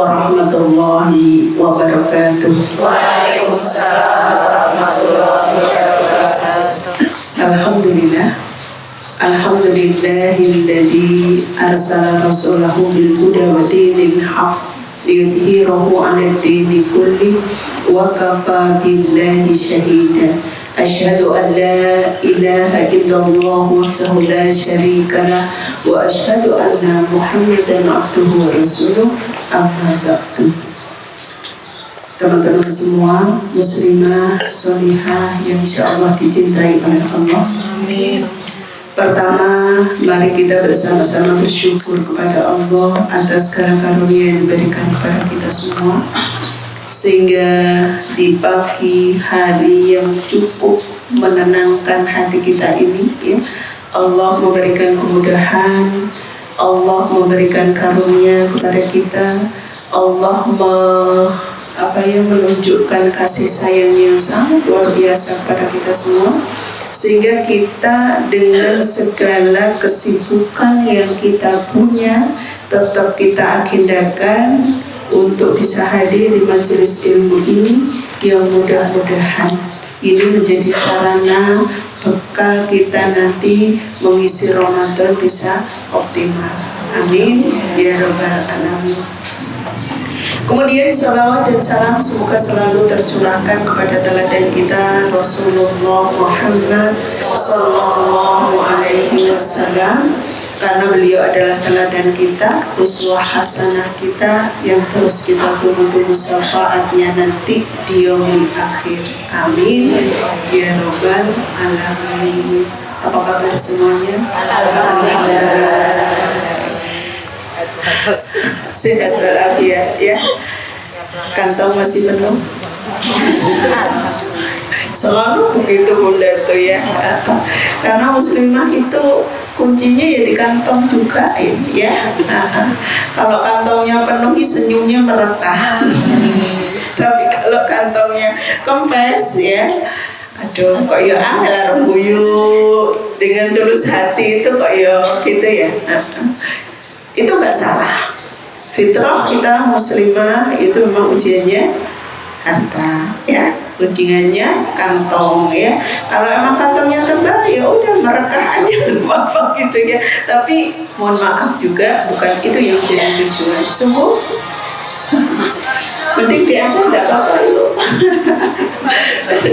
warahmatullahi wabarakatuh. Waalaikumsalam warahmatullahi wabarakatuh. Alhamdulillah. Alhamdulillahilladzi arsala rasulahu bil huda wa dinil haqq liyudhhirahu 'alad dini kulli wa kafa billahi shahida. Asyhadu an la ilaha illallah wahdahu la syarika lah wa asyhadu anna Muhammadan abduhu wa rasuluh. Amma ba'du. Teman-teman semua, muslimah, sholihah yang insyaallah dicintai oleh Allah. Amin. Pertama, mari kita bersama-sama bersyukur kepada Allah atas segala karunia yang diberikan kepada kita semua, sehingga di pagi hari yang cukup menenangkan hati kita ini, ya, Allah memberikan kemudahan, Allah memberikan karunia kepada kita, Allah menunjukkan kasih sayangnya yang sangat luar biasa kepada kita semua, sehingga kita dengan segala kesibukan yang kita punya tetap kita agendakan untuk bisa hadir di majelis ilmu ini, yang mudah-mudahan ini menjadi sarana bekal kita nanti mengisi Ramadan bisa optimal. Amin ya rabbal alamin. Kemudian salawat dan salam semoga selalu tercurahkan kepada teladan kita Rasulullah Muhammad sallallahu alaihi wasallam, karena beliau adalah teladan kita, uswah hasanah kita yang terus kita tunggu syafaatnya nanti di yaumil akhir. Amin ya rabbal alamin. Apa kabar semuanya? Alhamdulillah. Sehat walafiat ya. Kantong masih penuh. Selalu begitu Bunda tuh ya. Karena muslimah itu kuncinya ya di kantong juga ya. Kalau kantongnya penuh, senyumnya merekah. Tapi kalau kantongnya kempes ya, aduh kok ya angel rembuyu dengan tulus hati itu kok ya gitu ya. Itu nggak salah. Fitrah kita muslimah itu memang ujiannya harta ya, ujiannya kantong ya. Kalau emang kantongnya tebal ya udah merekah aja apa gitu ya. Tapi mohon maaf juga bukan itu yang jadi tujuan. Sungguh mending diangkat nggak apa-apa lu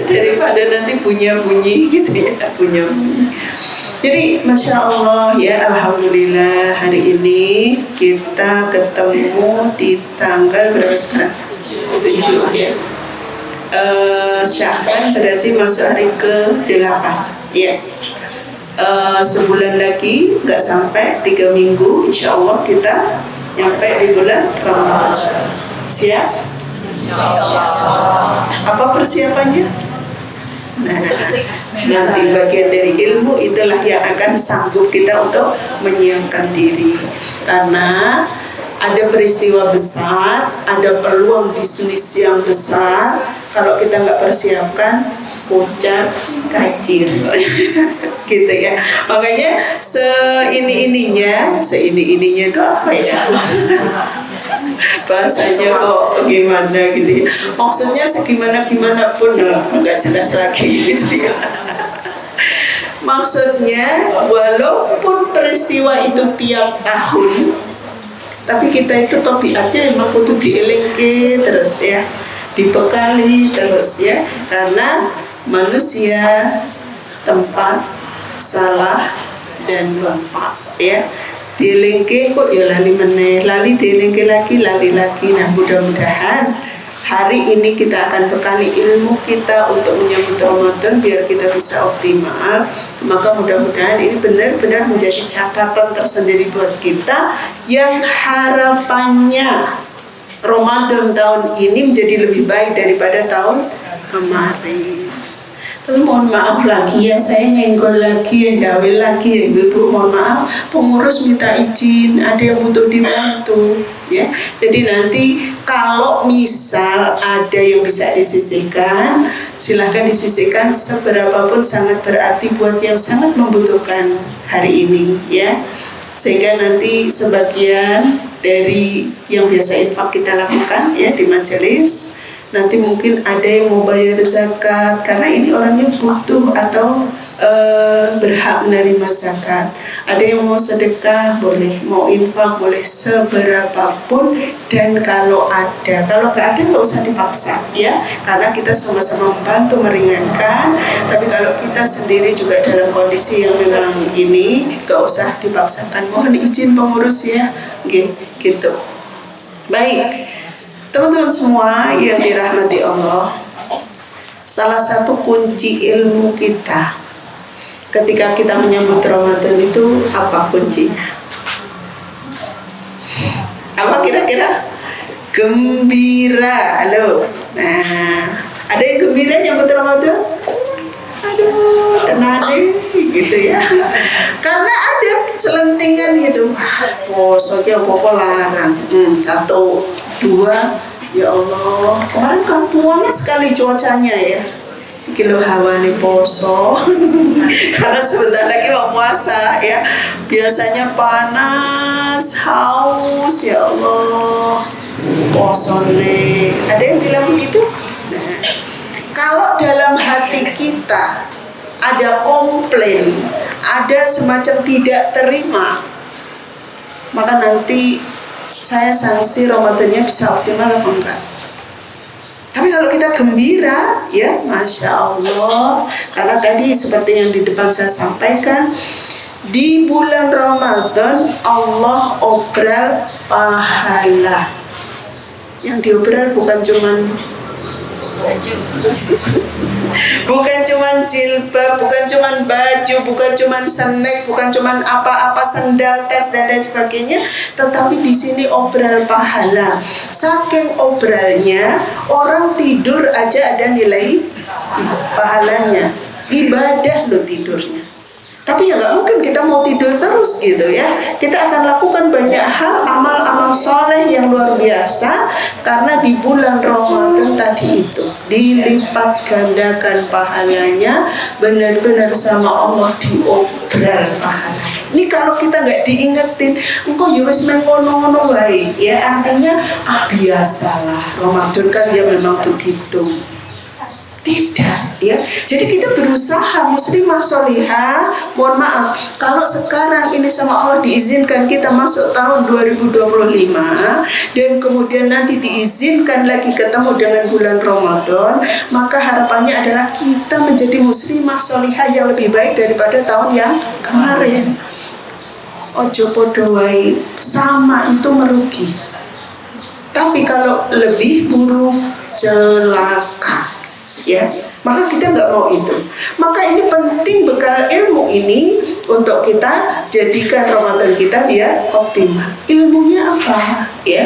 daripada nanti bunyi gitu ya, bunyi. Jadi Masya Allah ya, Alhamdulillah hari ini kita ketemu di tanggal berapa sekarang? 7 ya. Sya'ban berarti masuk hari ke-8 ya. Sebulan lagi nggak sampai 3 minggu Insya Allah kita nyampe di bulan Ramadan. Siap? Apa persiapannya? Nah, nanti bagian dari ilmu itulah yang akan sanggup kita untuk menyiapkan diri, karena ada peristiwa besar, ada peluang bisnis yang besar. Kalau kita nggak persiapkan, pucat kacir gitu ya. Makanya seini-ininya itu apa ya? Bahasanya kok gimana gitu ya. Maksudnya segimana-gimana pun nggak jelas lagi gitu ya. Maksudnya walaupun peristiwa itu tiap tahun, tapi kita itu tabiatnya emang kudu dielingke terus ya, dibekali terus ya, karena manusia tempat salah dan lupa ya. Dielingke kok ya lali meneh, lali dielingke lagi, lali lagi. Nah mudah-mudahan hari ini kita akan bekali ilmu kita untuk menyambut Ramadan biar kita bisa optimal. Maka mudah-mudahan ini benar-benar menjadi catatan tersendiri buat kita, yang harapannya Ramadan tahun ini menjadi lebih baik daripada tahun kemarin. Tapi mohon maaf lagi ya, saya nyenggol lagi ya, jawil lagi ya ibu-ibu, mohon maaf, pengurus minta izin, ada yang butuh dibantu ya. Jadi nanti kalau misal ada yang bisa disisihkan, silahkan disisihkan, seberapapun sangat berarti buat yang sangat membutuhkan hari ini ya. Sehingga nanti sebagian dari yang biasa infak kita lakukan ya di majelis. Nanti mungkin ada yang mau bayar zakat karena ini orangnya butuh atau berhak menerima zakat. Ada yang mau sedekah boleh, mau infak boleh, seberapapun. Dan kalau nggak ada nggak usah dipaksa ya, karena kita sama-sama membantu meringankan. Tapi kalau kita sendiri juga dalam kondisi yang memang ini, nggak usah dipaksakan. Mohon izin pengurus ya, gitu. Baik, teman-teman semua yang dirahmati Allah, salah satu kunci ilmu kita ketika kita menyambut Ramadan itu apa kuncinya? Apa kira-kira? Gembira. Halo. Nah, ada yang gembira nyambut Ramadan? Aduh, tenang deh, gitu ya. Karena ada celentingan gitu. Posonya apa larang. 1, 2, ya Allah. Kemarin kan panas sekali cuacanya ya. Kilo hawa nih poso karena sebentar lagi mau puasa ya, biasanya panas, haus, ya Allah, poso nih. Ada yang bilang begitu? Nah, kalau dalam hati kita ada komplain, ada semacam tidak terima, maka nanti saya sanksi Ramadannya bisa optimal apa enggak. Tapi kalau kita gembira, ya Masya Allah. Karena tadi seperti yang di depan saya sampaikan, di bulan Ramadan Allah obral pahala. Yang diobral bukan cuman jilbab, bukan cuman baju, bukan cuman snack, bukan cuman apa-apa, sendal, tas dan lain sebagainya, tetapi di sini obral pahala. Saking obralnya, orang tidur aja ada nilai pahalanya. Ibadah loh tidurnya. Tapi ya nggak mungkin kita mau tidur terus gitu ya. Kita akan lakukan banyak hal, amal-amal soleh yang luar biasa. Karena di bulan Ramadan tadi itu dilipat gandakan pahalanya, benar-benar sama Allah diobral pahala. Ini kalau kita nggak diingetin, engkau ya wis mengono-ngono wae ya, artinya biasalah Ramadan kan ya memang begitu. Tidak ya. Jadi kita berusaha muslimah solihah. Mohon maaf kalau sekarang ini sama Allah diizinkan kita masuk tahun 2025 dan kemudian nanti diizinkan lagi ketemu dengan bulan Ramadan, maka harapannya adalah kita menjadi muslimah solihah yang lebih baik daripada tahun yang kemarin. Ojo podo wae, sama itu merugi. Tapi kalau lebih buruk celaka. Ya, maka kita nggak mau itu. Maka ini penting bekal ilmu ini untuk kita jadikan Ramadan kita biar optimal. Ilmunya apa? Ya,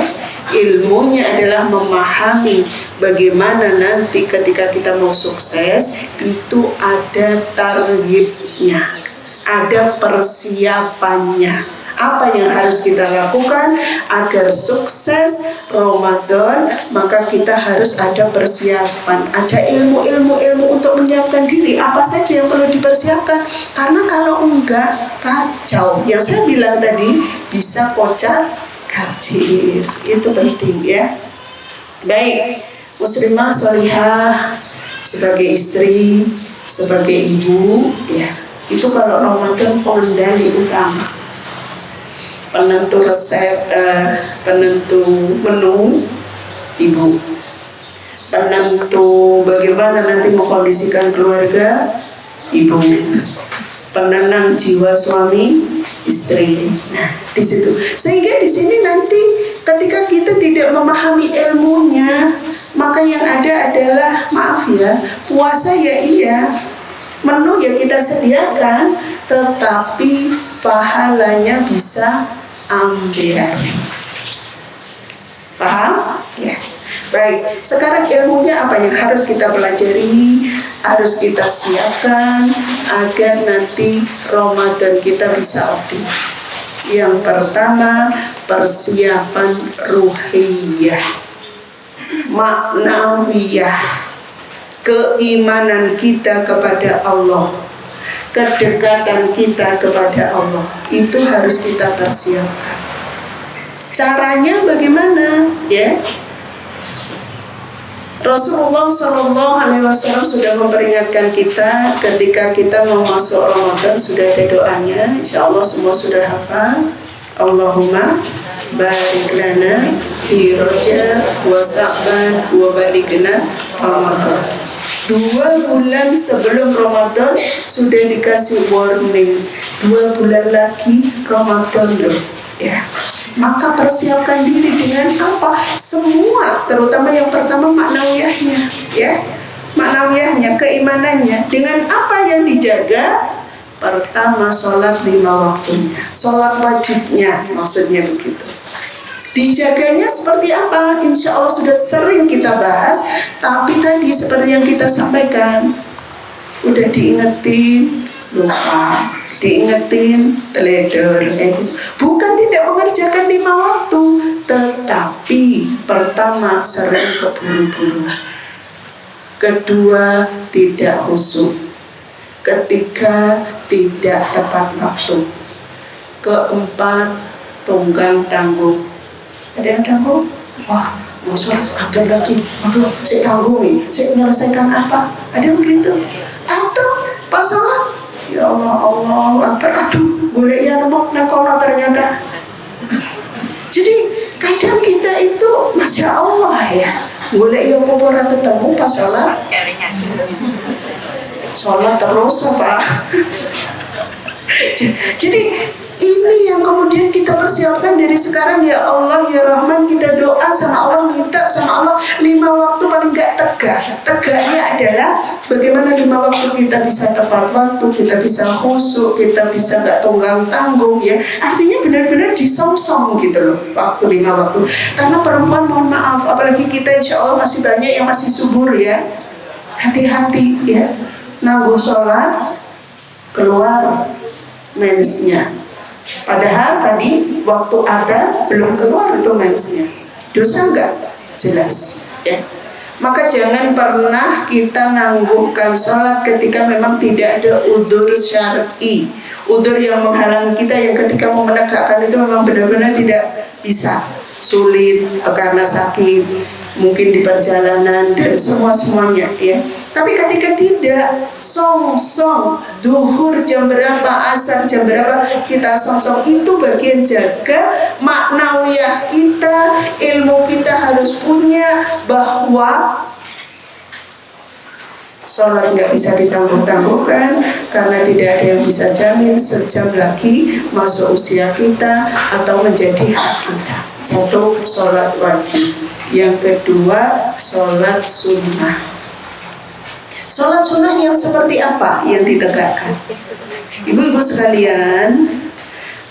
ilmunya adalah memahami bagaimana nanti ketika kita mau sukses itu ada targetnya, ada persiapannya. Apa yang harus kita lakukan agar sukses Ramadan? Maka kita harus ada persiapan, ada ilmu untuk menyiapkan diri. Apa saja yang perlu dipersiapkan? Karena kalau enggak, kacau. Yang saya bilang tadi, bisa kocar kacir. Itu penting ya. Baik, muslimah sholihah sebagai istri, sebagai ibu, ya. Itu kalau Ramadan pengendali utama. Penentu resep, penentu menu ibu, penentu bagaimana nanti mengkondisikan keluarga ibu, penenang jiwa suami istri. Nah, di situ. Sehingga di sini nanti ketika kita tidak memahami ilmunya, maka yang ada adalah maaf ya, puasa ya iya, menu ya kita sediakan, tetapi pahalanya bisa ambil. Paham? Ya. Baik, sekarang ilmunya apa yang harus kita pelajari, harus kita siapkan agar nanti Ramadan kita bisa optimal. Yang pertama, persiapan ruhiyah, maknawiyah, keimanan kita kepada Allah, kedekatan kita kepada Allah, itu harus kita persiapkan. Caranya bagaimana? Ya, Rasulullah SAW sudah memperingatkan kita ketika kita mau masuk Ramadan, sudah ada doanya. Insya Allah semua sudah hafal. Allahumma barik lana fi Rajab wa Sa'ban wa balighna Ramadan. 2 bulan sebelum Ramadan sudah dikasih warning, 2 bulan lagi Ramadan loh. Ya, maka persiapkan diri dengan apa? Semua, terutama yang pertama maknawiyahnya, ya, maknawiyahnya, keimanannya. Dengan apa yang dijaga? Pertama, sholat 5 waktunya, sholat wajibnya, maksudnya begitu. Dijaganya seperti apa? Insya Allah sudah sering kita bahas, tapi tadi seperti yang kita sampaikan, udah diingetin, lupa, diingetin, teledor, gitu. Bukan tidak mengerjakan 5 waktu, tetapi pertama sering keburu-buru, kedua tidak khusyuk, ketiga tidak tepat waktu, keempat tunggang tanggung. Ada yang tanggung? Wah, mau sholat ada lagi, aduh, saya tanggung nih, saya menyelesaikan apa? Ada yang begitu? Atau pas sholat, ya Allah Akbar, aduh, boleh ya nomor nakono ternyata. Jadi kadang kita itu, Masya Allah ya, boleh ya mau orang ketemu pas sholat, sholat terus apa? Jadi ini yang kemudian kita persiapkan dari sekarang. Ya Allah, ya Rahman, kita doa sama Allah, minta sama Allah 5 waktu paling gak tegak. Tegaknya adalah bagaimana 5 waktu kita bisa tepat waktu, kita bisa khusyuk, kita bisa gak tunggang tanggung, ya. Artinya benar-benar disongsong gitu loh, waktu 5 waktu. Karena perempuan, mohon maaf, apalagi kita insya Allah masih banyak yang masih subur, ya. Hati-hati, ya. Nanggung sholat, keluar mensnya. Padahal tadi waktu ada belum keluar itu mensnya. Dosa enggak? Jelas, ya. Maka jangan pernah kita nangguhkan sholat ketika memang tidak ada udzur syar'i, udzur yang menghalangi kita, yang ketika mau menegakkan itu memang benar-benar tidak bisa, sulit karena sakit, mungkin di perjalanan dan semuanya, ya. Tapi ketika tidak, song duhur jam berapa, asar jam berapa, kita song itu bagian jaga maknawiyah kita, ilmu kita harus punya bahwa sholat nggak bisa ditangguh-tangguhkan, karena tidak ada yang bisa jamin sejam lagi masuk usia kita atau menjadi hak kita. Satu, sholat wajib. Yang kedua, sholat sunnah. Sholat sunnah yang seperti apa yang ditegakkan? Ibu-ibu sekalian,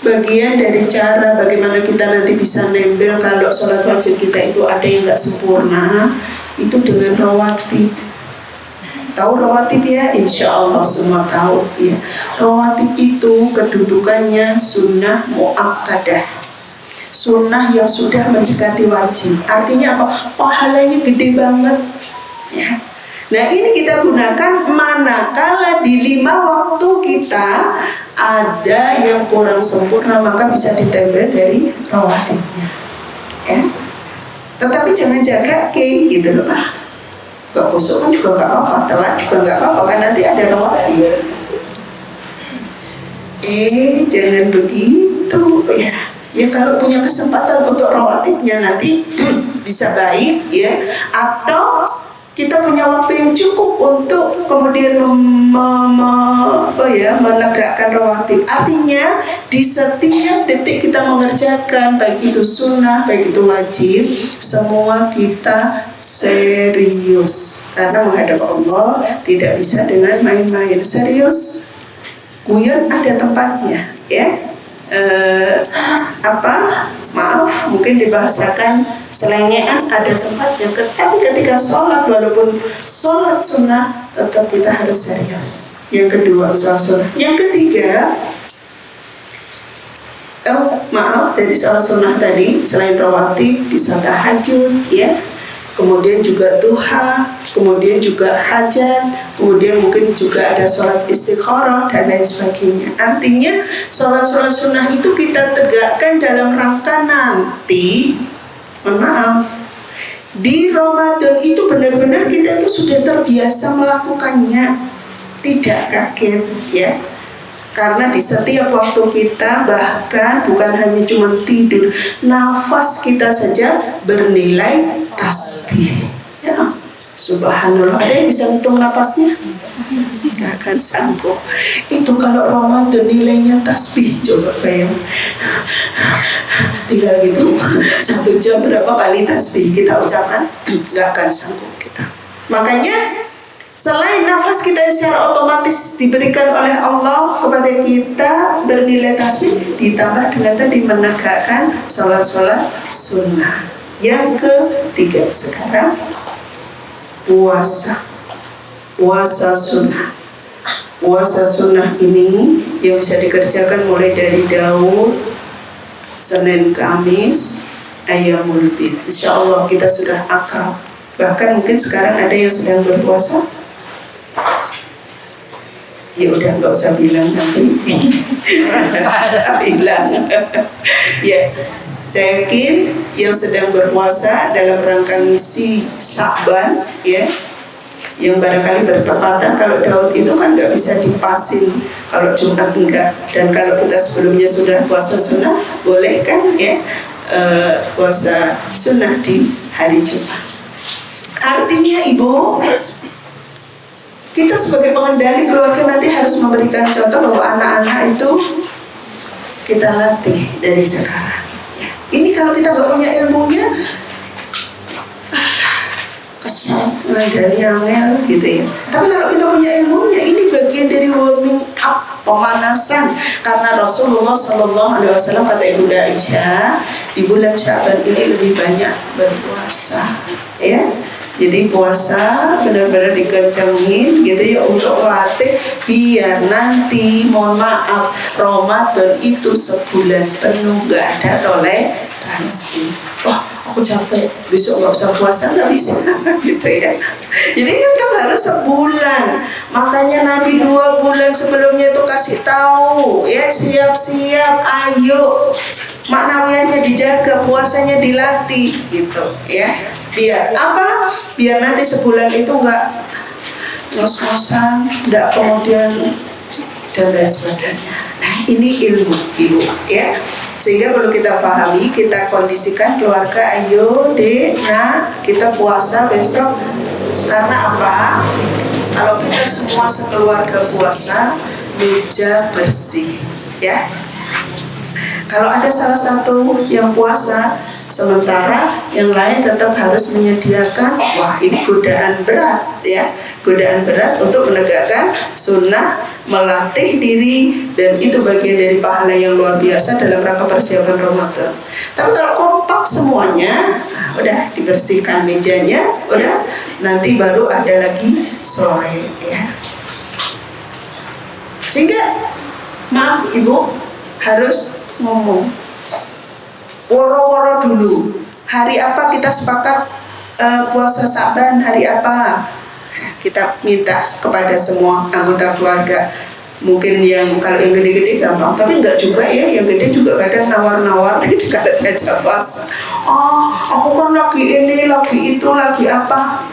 bagian dari cara bagaimana kita nanti bisa nempel kalau sholat wajib kita itu ada yang nggak sempurna, itu dengan rawatib. Tahu rawatib ya? Insya Allah semua tahu ya. Rawatib itu kedudukannya sunnah muakkadah, sunnah yang sudah mendekati wajib. Artinya apa? Pahalanya gede banget, ya. Nah, ini kita gunakan manakala di 5 waktu kita ada yang kurang sempurna, maka bisa ditempel dari rawatibnya, ya. Tetapi jangan jaga gitu loh, gak khusyuk kan juga gak apa-apa, telat juga gak apa-apa, kan nanti ada rawatib. Jangan begitu, ya. Ya kalau punya kesempatan untuk rawatibnya nanti bisa baik, ya. Atau kita punya waktu yang cukup untuk kemudian menegakkan rawatib. Artinya di setiap detik kita mengerjakan, baik itu sunnah, baik itu wajib, semua kita serius. Karena menghadap Allah tidak bisa dengan main-main. Serius, guyon ada tempatnya, ya. Maaf, mungkin dibahasakan selengean ada tempatnya. Tapi ketika sholat, walaupun sholat sunnah, tetap kita harus serius. Yang kedua, sholat sunnah. Yang ketiga, dari sholat sunnah tadi, selain rawatib bisa tahajud, ya. Kemudian juga duha, kemudian juga hajat, kemudian mungkin juga ada sholat istikharah dan lain sebagainya. Artinya sholat-sholat sunnah itu kita tegakkan dalam rangka nanti, maaf, di Ramadan itu benar-benar kita itu sudah terbiasa melakukannya, tidak kaget ya. Karena di setiap waktu kita, bahkan bukan hanya cuma tidur, nafas kita saja bernilai tasbih. Ya, subhanallah. Ada yang bisa ngitung nafasnya? Gak akan sanggup. Itu kalau Ramadan nilainya tasbih. Coba bayangin. Tinggal gitu 1 jam berapa kali tasbih kita ucapkan? Gak akan sanggup kita. Makanya selain nafas kita secara otomatis diberikan oleh Allah kepada kita bernilai tasbih, ditambah dengan tadi menegakkan sholat-sholat sunnah. Yang ketiga sekarang puasa. Puasa sunnah. Puasa sunnah ini yang bisa dikerjakan mulai dari Daud, Senin, Kamis, Ayyamul Bid. Insya Allah kita sudah akrab. Bahkan mungkin sekarang ada yang sedang berpuasa. Ya udah nggak usah bilang nanti. Bilang. Ya, saya yakin yang sedang berpuasa dalam rangka ngisi Sya'ban, ya, yang barangkali bertepatan. Kalau Daud itu kan nggak bisa dipasin, kalau Jumat enggak. Dan kalau kita sebelumnya sudah puasa sunnah, boleh kan ya puasa sunnah di hari Jumat. Artinya Ibu, kita sebagai pengendali keluarga nanti harus memberikan contoh bahwa anak-anak itu kita latih dari sekarang. Ya. Ini kalau kita nggak punya ilmunya, kesal, ngadani angel gitu ya. Tapi kalau kita punya ilmunya, ini bagian dari warming up, pemanasan. Karena Rasulullah SAW kata Ibunda Aisyah, di bulan Sya'ban ini lebih banyak berpuasa, ya. Jadi puasa benar-benar dikencengin gitu ya untuk melatih biar nanti, mohon maaf, Ramadan itu sebulan penuh gak ada toleransi. Wah, aku capek, besok gak usah puasa, gak bisa gitu ya. Jadi tetap harus sebulan. Makanya Nabi 2 bulan sebelumnya itu kasih tahu ya, siap-siap, ayo. Maknanya dijaga, puasanya dilatih gitu ya. Biar apa? Biar nanti sebulan itu nggak ngos-ngosan, nggak kemudian dan lain sebagainya. Nah, ini ilmu Ibu ya. Sehingga perlu kita pahami, kita kondisikan keluarga, ayo dek, nah kita puasa besok. Karena apa? Kalau kita semua sekeluarga puasa, meja bersih ya. Kalau ada salah satu yang puasa, sementara yang lain tetap harus menyediakan, wah ini godaan berat ya, godaan berat untuk menegakkan sunnah, melatih diri, dan itu bagian dari pahala yang luar biasa dalam rangka persiapan Ramadan. Tapi kalau kompak semuanya, nah, udah dibersihkan mejanya, udah nanti baru ada lagi sore ya. Sehingga maaf Ibu harus ngomong woro-woro dulu, hari apa kita sepakat puasa Sya'ban, hari apa kita minta kepada semua anggota keluarga. Mungkin yang kalau yang gede-gede gampang, tapi enggak juga ya, yang gede juga kadang nawar-nawar itu kalau diajak puasa. Oh, aku kan lagi ini, lagi itu, lagi apa?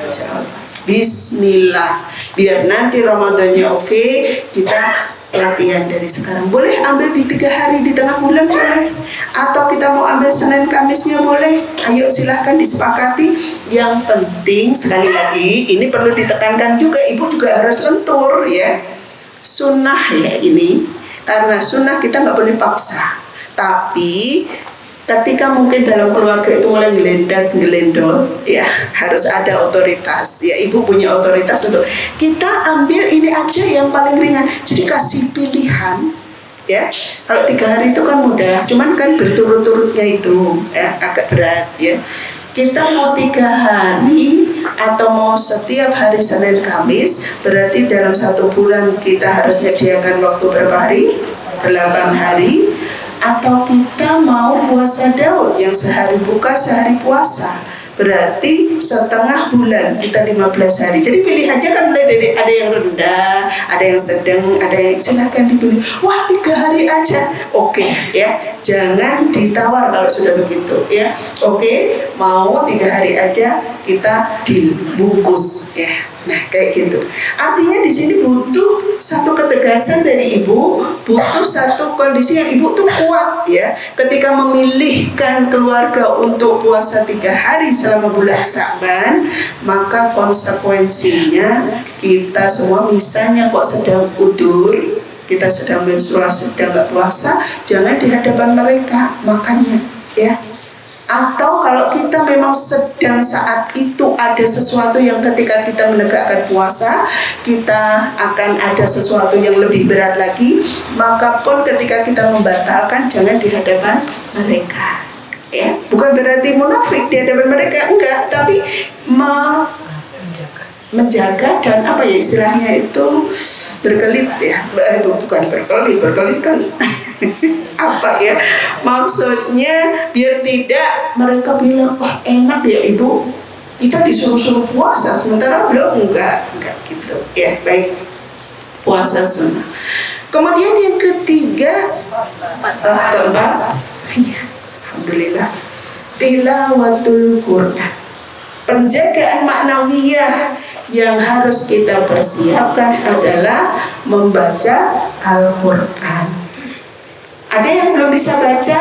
Bismillah, biar nanti Ramadannya oke, kita latihan dari sekarang. Boleh ambil di 3 hari di tengah bulan, boleh. Atau kita mau ambil Senin Kamisnya, boleh. Ayo silahkan disepakati. Yang penting sekali lagi, ini perlu ditekankan juga, Ibu juga harus lentur ya. Sunnah ya ini. Karena sunnah kita nggak boleh paksa. Tapi ketika mungkin dalam keluarga itu mulai gelendot ya, harus ada otoritas ya. Ibu punya otoritas untuk kita ambil ini aja yang paling ringan, jadi kasih pilihan ya. Kalau 3 hari itu kan mudah, cuman kan berturut-turutnya itu ya, agak berat ya. Kita mau 3 hari atau mau setiap hari Senin Kamis, berarti dalam 1 bulan kita harus menyediakan waktu berapa hari? 8 hari. Atau kita mau puasa Daud yang sehari buka sehari puasa, berarti setengah bulan kita 15 hari. Jadi pilihannya kan mulai dari ada yang rendah, ada yang sedang, ada yang silakan dipilih. Wah 3 hari aja, oke ya. Jangan ditawar kalau sudah begitu ya. Oke, mau 3 hari aja kita dibungkus ya. Nah kayak gitu. Artinya di sini butuh satu ketegasan dari ibu, butuh satu kondisi yang ibu tuh kuat ya. Ketika memilihkan keluarga untuk puasa 3 hari selama bulan Sya'ban, maka konsekuensinya kita semua misalnya kok sedang udur, kita sedang menstruasi, sedang nggak puasa, jangan di hadapan mereka makannya ya. Atau kalau kita memang sedang saat itu ada sesuatu yang ketika kita menegakkan puasa, kita akan ada sesuatu yang lebih berat lagi, maka pun ketika kita membatalkan jangan di hadapan mereka ya. Bukan berarti munafik di hadapan mereka, enggak, tapi menjaga dan apa ya istilahnya itu berkelit ya, bukan berkelit kan apa ya maksudnya, biar tidak mereka bilang wah enak ya ibu, kita disuruh-suruh puasa sementara belum, enggak gitu ya. Baik, puasa sunnah. Kemudian yang ketiga, keempat, alhamdulillah, tilawatul Quran, penjagaan maknawiyah yang harus kita persiapkan adalah membaca Al-Quran. Ada yang belum bisa baca,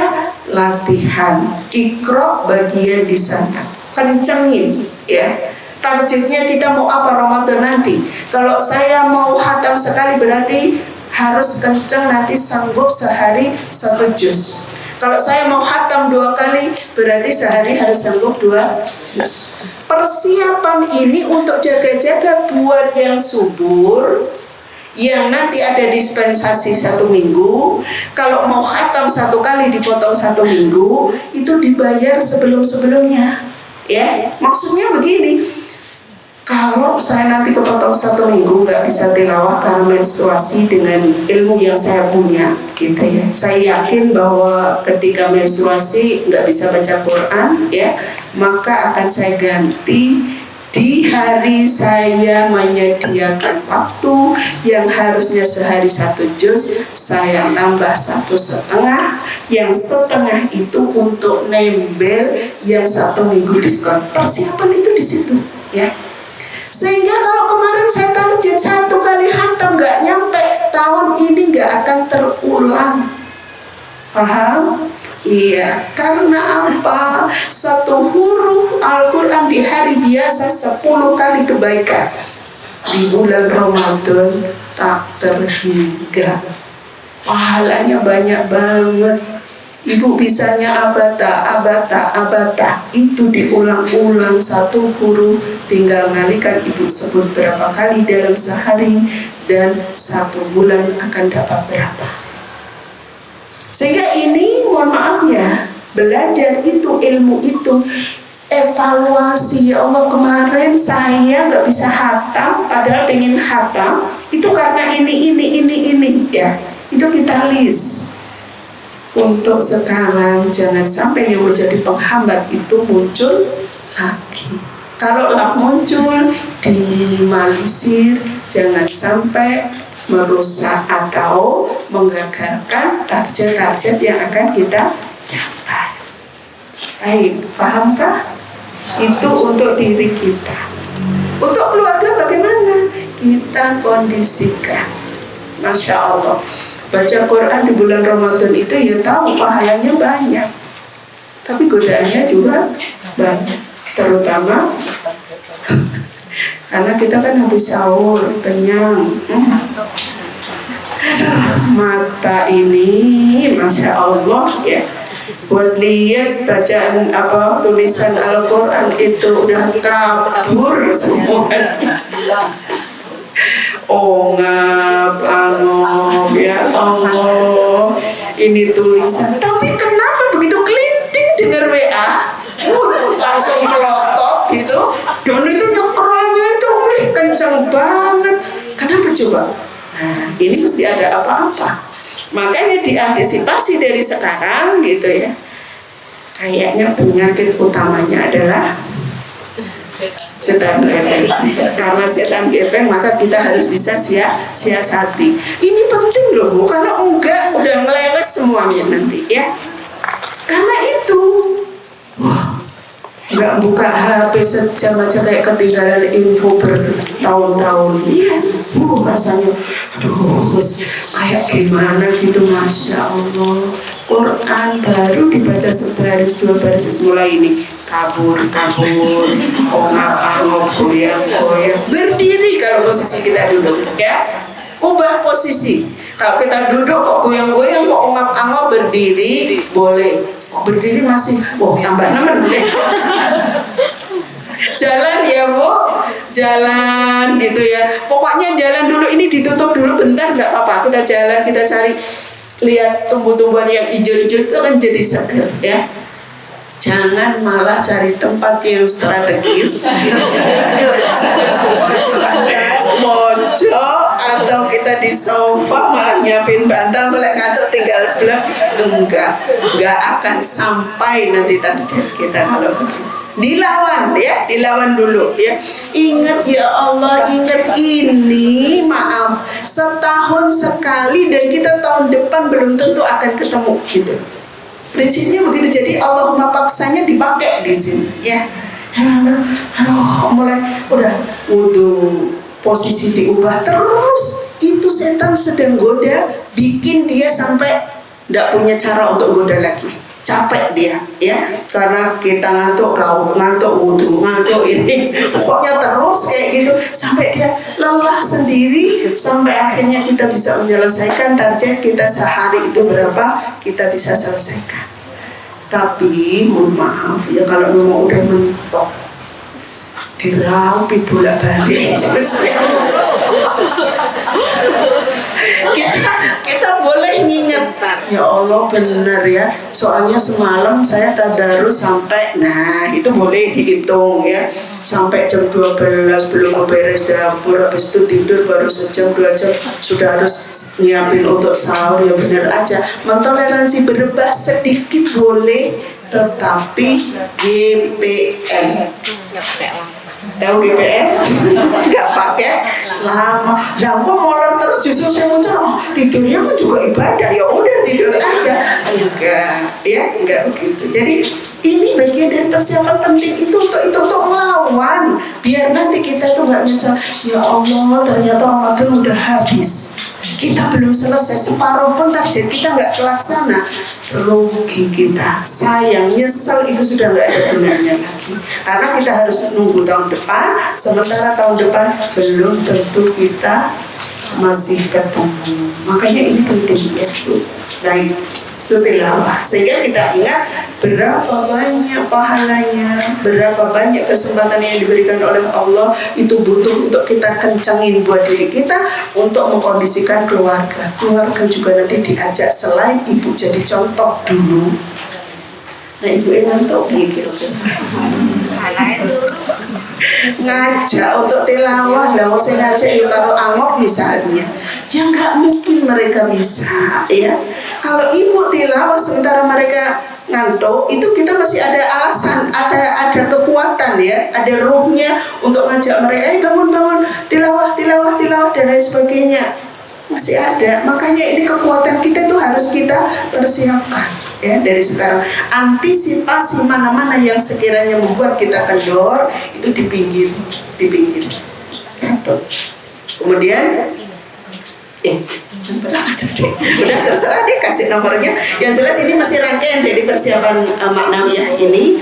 latihan Iqra bagian di sana, kencengin ya. Targetnya kita mau apa Ramadan nanti? Kalau saya mau khatam sekali berarti harus kenceng, nanti sanggup sehari 1 juz. Kalau saya mau khatam 2 kali berarti sehari harus sanggup 2 juz. Persiapan ini untuk jaga-jaga buat yang subur, yang nanti ada dispensasi 1 minggu. Kalau mau khatam 1 kali dipotong 1 minggu, itu dibayar sebelum-sebelumnya ya. Maksudnya begini, kalau saya nanti kepotong 1 minggu nggak bisa tilawah karena menstruasi dengan ilmu yang saya punya gitu ya, saya yakin bahwa ketika menstruasi nggak bisa baca Quran ya, maka akan saya ganti di hari saya menyediakan waktu yang harusnya sehari 1 juz, saya tambah 1,5, yang setengah itu untuk nembel yang 1 minggu diskon. Persiapan itu di situ ya. Sehingga kalau kemarin saya target 1 kali khatam nggak nyampe, tahun ini nggak akan terulang. Paham? Iya, karena apa? 1 huruf Al-Quran di hari biasa 10 kali kebaikan. Di bulan Ramadan tak terhingga. Pahalanya banyak banget. Ibu bisanya abata. Itu diulang-ulang 1 huruf. Tinggal ngalikan ibu sebut berapa kali dalam sehari, dan 1 bulan akan dapat berapa. Sehingga ini mohon maaf ya, belajar itu, ilmu itu, evaluasi. Ya Allah, kemarin saya nggak bisa khatam padahal pengen khatam, itu karena ini ya. Itu kita list. Untuk sekarang jangan sampai yang menjadi penghambat itu muncul lagi. Kalau lah muncul, diminimalisir, jangan sampai merusak atau menggagalkan target-target yang akan kita capai. Baik, pahamkah? Itu untuk diri kita. Untuk keluarga bagaimana? Kita kondisikan. Masya Allah, baca Quran di bulan Ramadan itu ya tahu pahalanya banyak, tapi godaannya juga banyak. Terutama karena kita kan habis sahur, kenyang. Mata ini Masya Allah ya, buat lihat bacaan tulisan Al-Quran itu udah kabur semuanya. Angop ya Allah, ini tulisan. Tapi kenapa begitu kelinting dengar WA langsung melotot gitu, dan itu nyekrolnya itu kencang banget. Kenapa coba? Nah, ini mesti ada apa-apa. Makanya diantisipasi dari sekarang gitu ya. Kayaknya penyakit utamanya adalah Setan gepeng. Karena setan gepeng maka kita harus bisa siasati. Ini penting loh Bu, kalau enggak udah melewes semuanya nanti ya. Karena itu nggak buka HP sejam aja kayak ketinggalan info bertahun-tahun. Iya, rasanya aduh kayak gimana gitu. Masya Allah, Quran baru dibaca sebaris dua baris mulai ini kabur, ongap-ongop, goyang-goyang, berdiri kalau posisi kita duduk ya, ubah posisi. Kalau kita duduk kok goyang-goyang, kok ongap-ongop, berdiri boleh. Kok berdiri masih, tambah nemen deh. Jalan ya Bu, jalan gitu ya. Pokoknya jalan dulu, ini ditutup dulu bentar nggak apa-apa. Kita jalan, kita cari, lihat tumbuh-tumbuhan yang hijau-hijau itu kan jadi seger ya. Jangan malah cari tempat yang strategis, mojok atau kita di sofa malah nyiapin bantal, boleh ngantuk tinggal blek. Enggak akan sampai nanti target kita kalau begini. Dilawan ya, dilawan dulu ya. Ingat ya Allah, ingat ini, maaf, setahun sekali dan kita tahun depan belum tentu akan ketemu gitu. Prinsipnya begitu, jadi Allahumma paksanya dipakai di sini ya. Aduh, mulai udah wudu, posisi diubah terus, itu setan sedang goda, bikin dia sampai tidak punya cara untuk goda lagi. Capek dia ya, karena kita ngantuk raup, ngantuk wudu, ngantuk ini, pokoknya terus kayak gitu sampai dia lelah sendiri, sampai akhirnya kita bisa menyelesaikan target kita sehari itu berapa, kita bisa selesaikan. Tapi mohon maaf ya, kalau memang udah mentok diraup bolak balik kita boleh nginget, ya Allah benar ya, soalnya semalam saya tadarus sampai, nah itu boleh dihitung ya, sampai jam 12 belum beres dapur, habis itu tidur baru sejam 2 jam sudah harus nyiapin untuk sahur, ya benar aja. Mentoleransi berubah sedikit boleh, tetapi GPN tahu GPN? Nggak pakai lama. Kok molor terus justru saya muncul, tidurnya kan juga ibadah, ya udah tidur aja. Enggak begitu. Jadi ini bagian dari persiapan penting itu untuk melawan, biar nanti kita itu nggak nyesel. Ya Allah, ternyata Ramadan udah habis, kita belum selesai, separuh pun target kita nggak terlaksana, rugi kita, sayang, nyesel itu sudah nggak ada gunanya lagi, karena kita harus nunggu tahun depan, sementara tahun depan belum tentu kita masih ketemu. Makanya ini penting ya Bu. Baik, itu tilawah, sehingga kita ingat berapa banyak pahalanya, berapa banyak kesempatan yang diberikan oleh Allah, itu butuh untuk kita kencangin buat diri kita, untuk mengkondisikan keluarga juga nanti diajak, selain ibu jadi contoh dulu. Nah ibu ngantuk pikir ngajak untuk tilawah, lah mau saya ngajak yuk karo angop misalnya, ya nggak mungkin mereka bisa ya. Kalau ibu tilawah sementara mereka ngantuk, itu kita masih ada alasan, ada kekuatan ya, ada rohnya untuk ngajak mereka, bangun tilawah dan lain sebagainya, masih ada. Makanya ini kekuatan kita itu harus kita persiapkan ya dari sekarang. Antisipasi mana-mana yang sekiranya membuat kita kendor itu di pinggir. Kemudian udah terserah deh kasih nomornya. Yang jelas ini masih rangkaian dari persiapan maknawiyah ini.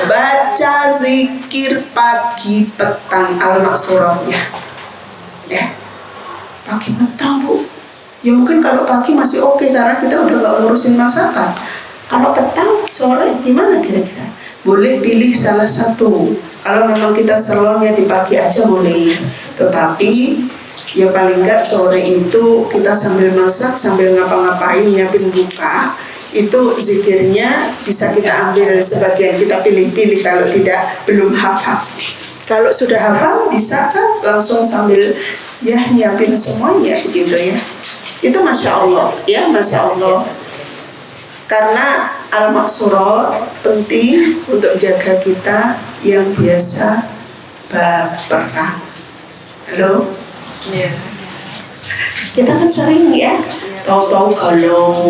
Baca zikir pagi petang al-maksurahnya ya, pagi petang Bu. Ya mungkin kalau pagi masih oke, karena kita udah gak ngurusin masakan. Kalau petang sore gimana kira-kira? Boleh pilih salah satu. Kalau memang kita selonnya di pagi aja boleh, tetapi ya paling enggak sore itu kita sambil masak, sambil ngapa-ngapain, nyiapin buka, itu zikirnya bisa kita ambil sebagian, kita pilih-pilih kalau tidak belum hafal. Kalau sudah hafal bisa kan langsung sambil ya nyiapin semuanya begitu ya. Itu Masya Allah ya, Masya Allah. Karena al-maksurah penting untuk jaga kita yang biasa baperan. Halo? Iya. Kita kan sering ya, tahu-tahu kalau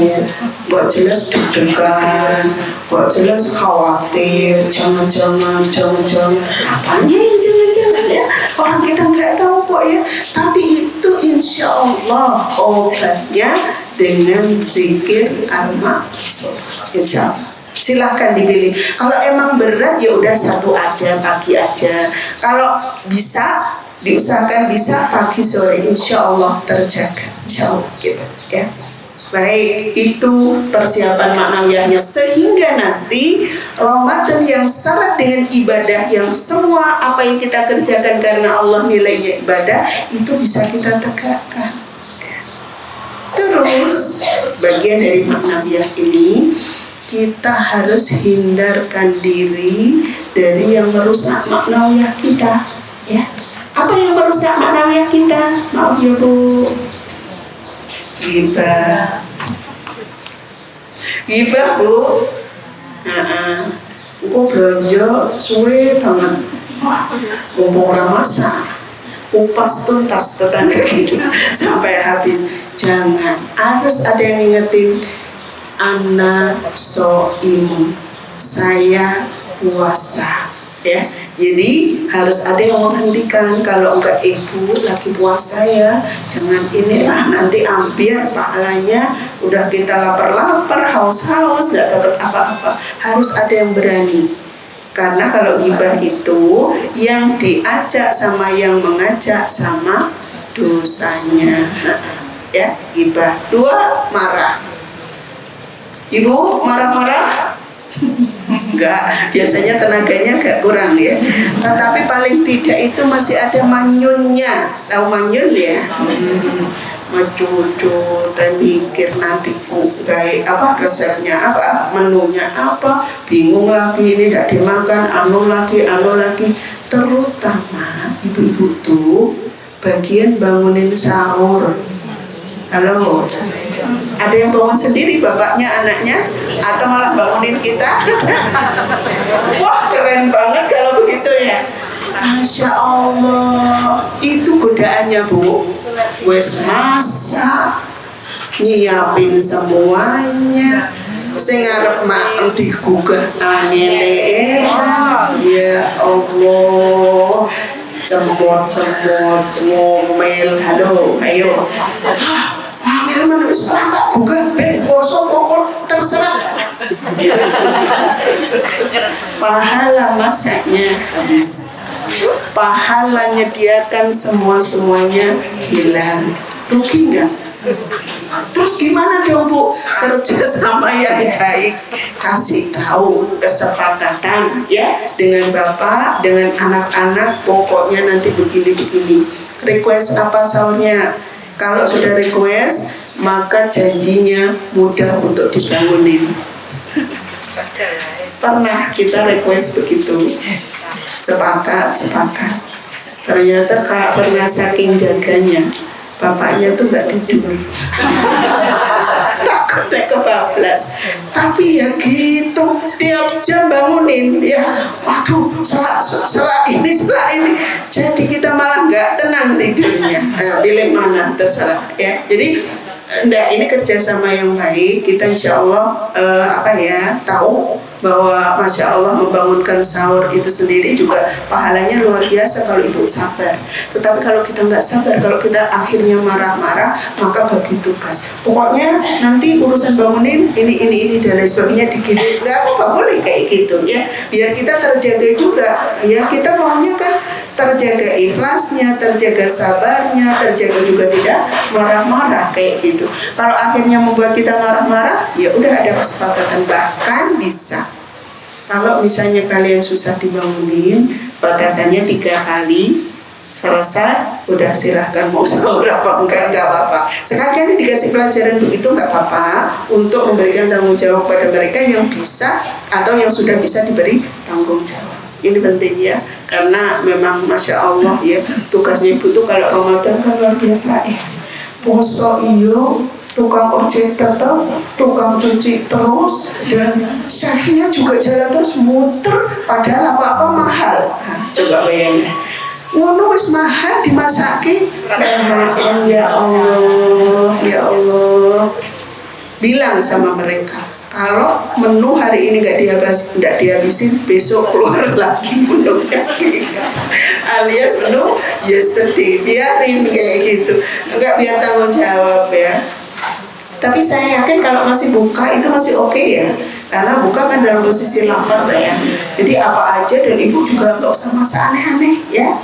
gak jelas deg-degan, gak jelas khawatir, jangan-jangan, apanya yang jangan-jangan ya, orang kita nggak tahu kok ya. Tapi itu insya Allah obatnya dengan zikir al-maksud, insya Allah. Silahkan dipilih. Kalau emang berat ya udah satu aja, pagi aja. Kalau bisa diusahakan bisa pagi sore, insya Allah terjaga, insya Allah gitu ya. Baik, itu persiapan maknawiyahnya sehingga nanti Ramadan yang syarat dengan ibadah, yang semua apa yang kita kerjakan karena Allah nilainya ibadah, itu bisa kita tegakkan. Terus bagian dari maknawiyah ini, kita harus hindarkan diri dari yang merusak maknawiyah kita ya. Apa yang merusak maknawiyah kita? Maaf ya Bu. Ghibah. Ghibah Bu. Aku belanja suwe banget. Mumpung orang masak. Kupas tuntas tetangga gitu sampai habis. Jangan. Harus ada yang ngingetin. Ana so'imun. Saya puasa ya. Jadi harus ada yang menghentikan. Kalau enggak ibu lagi puasa ya, jangan inilah nanti ambil pahalanya. Udah kita lapar-lapar, haus-haus, nggak dapat apa-apa. Harus ada yang berani. Karena kalau ghibah itu yang diajak sama yang mengajak sama dosanya. Ya, ghibah. 2, marah. Ibu marah-marah? Enggak, biasanya tenaganya agak kurang ya. Tetapi paling tidak itu masih ada manyunnya. Tahu manyun ya? Mencucu, mikir nanti kayak apa resepnya apa, menunya apa, bingung lagi ini tidak dimakan, anu lagi. Terutama ibu-ibu tuh bagian bangunin sahur. Halo, ada yang bangun sendiri bapaknya, anaknya, atau malah bangunin kita? Wah keren banget kalau begitu ya. Masya Allah, itu godaannya Bu. Wes masak, nyiapin semuanya, sing ngarep mak digugah angin. Ya Allah, cemot ngomel. Halo, ayo. Angel menulis tak gugah poso pokok terserah. Pahala masaknya habis, pahala nyediakan semuanya hilang. Rugi nggak? Terus gimana dong Bu? Kerja sama yang baik, kasih tahu kesepakatan ya dengan bapak, dengan anak-anak, pokoknya nanti begini. Request apa sahurnya? Kalau sudah request, maka janjinya mudah untuk dibangunin. Pernah kita request begitu, sepakat. Ternyata karena saking jaganya, bapaknya tuh nggak tidur. Takutnya kebablas. Tapi ya gitu, tiap jam bangunin ya. Waduh, salah ini. Jadi kita malah nggak tenang tidurnya. Pilih mana terserah ya. Jadi ini kerjasama yang baik. Kita insya Allah tahu bahwa Masya Allah membangunkan sahur itu sendiri juga pahalanya luar biasa kalau ibu sabar. Tetapi kalau kita nggak sabar, kalau kita akhirnya marah-marah, maka bagi tugas. Pokoknya nanti urusan bangunin ini dan lain sebagainya dikirim, nggak boleh kayak gitu ya. Biar kita terjaga juga ya. Kita maunya kan terjaga ikhlasnya, terjaga sabarnya, terjaga juga tidak marah-marah kayak gitu. Kalau akhirnya membuat kita marah-marah, ya udah ada kesepakatan, bahkan bisa. Kalau misalnya kalian susah dibangunin, batasannya 3 kali, selesai, udah silahkan mau sahur apa enggak apa-apa. Sekali-kali dikasih pelajaran begitu nggak apa-apa, untuk memberikan tanggung jawab pada mereka yang bisa atau yang sudah bisa diberi tanggung jawab. Ini penting ya, karena memang Masya Allah ya, tugasnya ibu tuh kalau Ramadan kan luar biasa ya. Poso iyo, tukang ojek tetap, tukang cuci terus, dan syahnya juga jalan terus muter, padahal apa-apa mahal. Nah, coba bayangin. ngono wis mahal dimasake. Ya Allah, ya Allah. Bilang sama mereka, kalau menu hari ini nggak dihabisin, besok keluar lagi menunya. Alias menu yesterday, biarin kayak gitu. Enggak, biar tanggung jawab ya. Tapi saya yakin kalau masih buka itu masih oke ya, karena buka kan dalam posisi lapar ya. Jadi apa aja, dan ibu juga nggak usah masak aneh-aneh ya.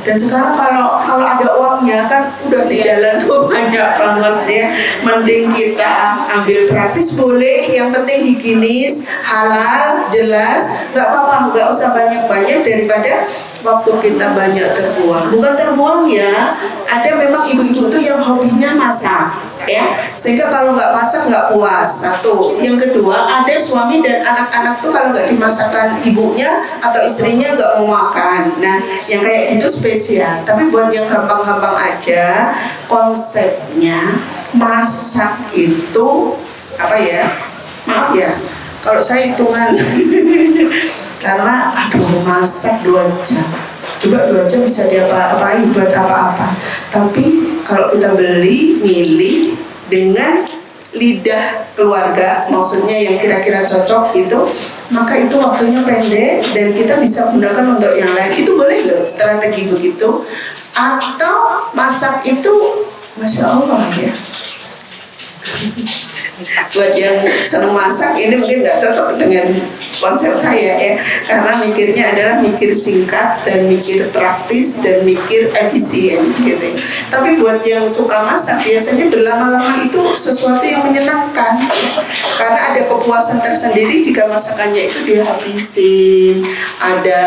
Dan sekarang kalau ada uangnya kan udah di jalan tuh banyak banget ya. Mending kita ambil praktis boleh, yang penting higienis, halal, jelas, nggak apa-apa, nggak usah banyak-banyak daripada waktu kita banyak terbuang. Bukan terbuang ya, ada memang ibu-ibu tuh yang hobinya masak ya, sehingga kalau nggak masak nggak puas. Satu, yang kedua, ada suami dan anak-anak tuh kalau nggak dimasakkan ibunya atau istrinya nggak mau makan. Nah, yang kayak gitu spesial. Tapi buat yang gampang-gampang aja, konsepnya masak itu apa ya? Maaf ya, kalau saya hitungan karena masak 2 jam. Coba 2 jam bisa diapa-apain buat apa-apa. Tapi kalau kita milih dengan lidah keluarga, maksudnya yang kira-kira cocok gitu, maka itu waktunya pendek dan kita bisa gunakan untuk yang lain. Itu boleh loh, strategi begitu. Atau masak itu, Masya Allah ya. Buat yang senang masak ini mungkin nggak cocok dengan konsep saya ya, karena mikirnya adalah mikir singkat dan mikir praktis dan mikir efisien gitu. Tapi buat yang suka masak, biasanya berlama-lama itu sesuatu yang menyenangkan, karena ada kepuasan tersendiri jika masakannya itu dihabisin. Ada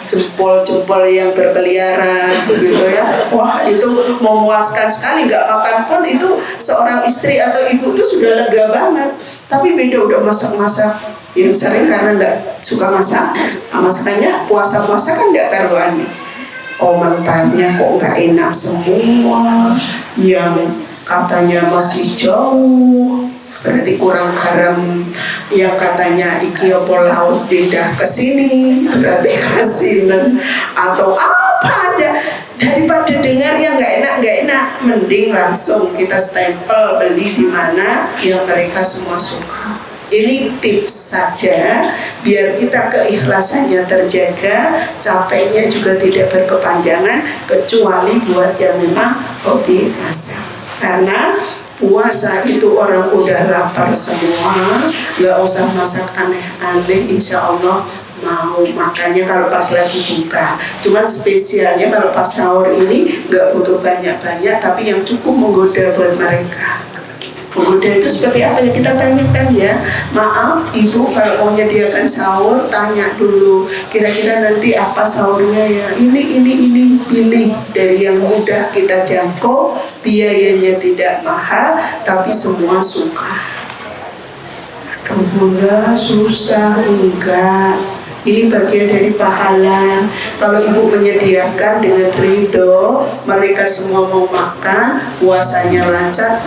jempol-jempol yang berkeliaran begitu ya. Wah, itu memuaskan sekali. Nggak makan pun itu seorang istri atau ibu itu sudah lega banget. Tapi beda udah masak-masak yang sering karena nggak suka masak. Nah, masakannya puasa-puasa kan nggak karuan nih. Komentarnya kok nggak enak semua, yang katanya masih jauh berarti kurang garam, yang katanya iki opo laut beda kesini berarti kasinan, atau apa aja. Daripada dengar yang nggak enak, mending langsung kita stempel beli di mana yang mereka semua suka. Ini tips saja biar kita keikhlasannya terjaga, capeknya juga tidak berkepanjangan, kecuali buat yang memang hobi masak. Karena puasa itu orang udah lapar semua, nggak usah masak aneh-aneh, insya Allah mau. Makanya kalau pas lagi buka, cuman spesialnya kalau pas sahur ini nggak butuh banyak-banyak, tapi yang cukup menggoda buat mereka. Menggoda itu seperti apa ya, kita tanyakan ya. Maaf ibu, kalau mau menyediakan sahur, tanya dulu kira-kira nanti apa sahurnya ya. Ini pilih dari yang mudah kita jangkau, biayanya tidak mahal, tapi semua suka. Aduh bunda, susah. Enggak, ini bagian dari pahala. Kalau ibu menyediakan dengan ridho, mereka semua mau makan, puasanya lancar,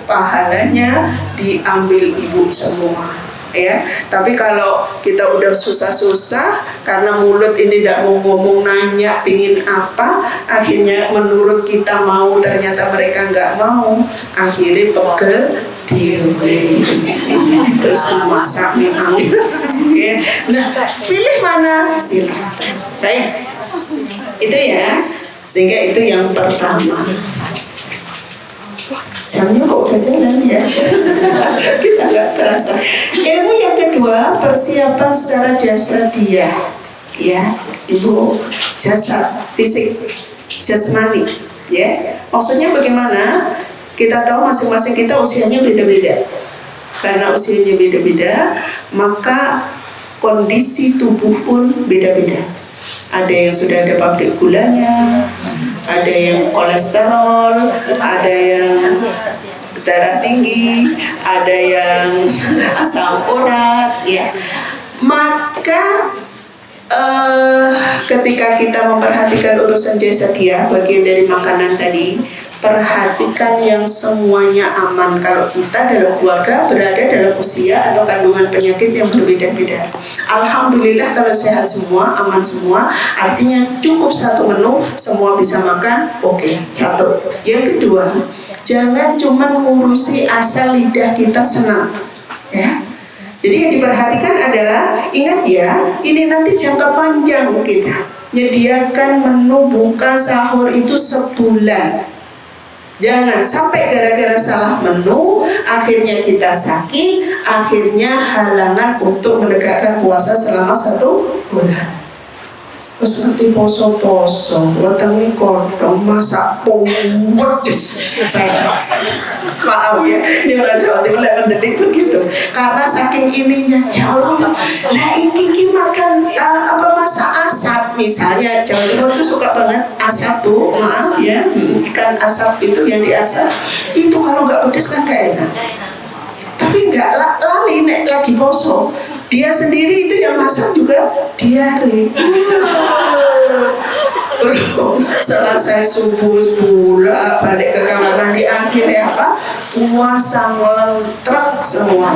pahalanya diambil ibu semua ya. Tapi kalau kita udah susah-susah karena mulut ini tidak mau ngomong, nanya pingin apa, akhirnya menurut kita mau, ternyata mereka nggak mau, akhirnya pegel diri terus masak nih angin. Nah, pilih mana silakan. Baik, itu ya, sehingga itu yang pertama. Jamnya kok udah jalan ya. Kita nggak terasa. Ilmu yang kedua, persiapan secara jasadiah ya, ibu, jasad fisik, jasmani ya. Maksudnya bagaimana? Kita tahu masing-masing kita usianya beda-beda. Karena usianya beda-beda, maka kondisi tubuh pun beda-beda. Ada yang sudah ada pabrik gulanya, ada yang kolesterol, ada yang darah tinggi, ada yang asam urat ya. Maka ketika kita memperhatikan urusan jasadiah, bagian dari makanan tadi, perhatikan yang semuanya aman. Kalau kita dalam keluarga berada dalam usia atau kandungan penyakit yang berbeda-beda, alhamdulillah kalau sehat semua, aman semua, artinya cukup satu menu, semua bisa makan, oke, satu. Yang kedua, jangan cuma ngurusi asal lidah kita senang, ya. Jadi yang diperhatikan adalah, ingat ya, ini nanti jangka panjang kita. Menyediakan menu buka sahur itu sebulan. Jangan sampai gara-gara salah menu, akhirnya kita sakit, akhirnya halangan untuk menegakkan puasa selama 1 bulan. Terus nanti poso-poso, wetenge kodong, masak pedes. Maaf ya, ini orang Jawa Timur yang mendelik begitu. Karena saking ininya, ya Allah, lah iki makan masak asap misalnya. Jawa Timur tuh suka banget asap tuh, maaf ya, ikan asap itu yang diasap. Itu kalau nggak pedes kan gak enak. Tapi nggak lali nek lagi poso. Dia sendiri itu yang masak juga diare. Selesai subuh pula balik ke kamar mandi, akhirnya apa? Puasa ngelentrek semua.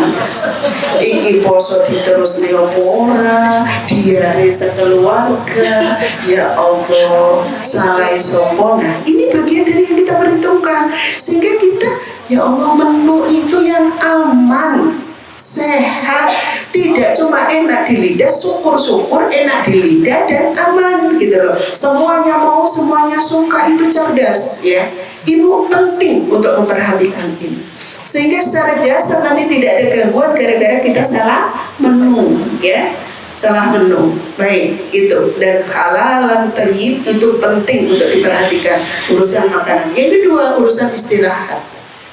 Iki poso diterus leopora, diare sekeluarga. Ya Allah, salah sopo. Nah, ini bagian dari yang kita perhitungkan. Sehingga kita, ya Allah, menu itu yang aman, sehat, tidak cuma enak di lidah, syukur-syukur enak di lidah dan aman gitu loh. Semuanya mau, semuanya suka, itu cerdas ya. Ibu penting untuk memperhatikan ini. Sehingga secara jasad nanti tidak ada gangguan gara-gara kita salah menu ya. Salah menu. Baik, itu. Dan halalan thayyib itu penting untuk diperhatikan urusan makanan. Yang kedua, urusan istirahat.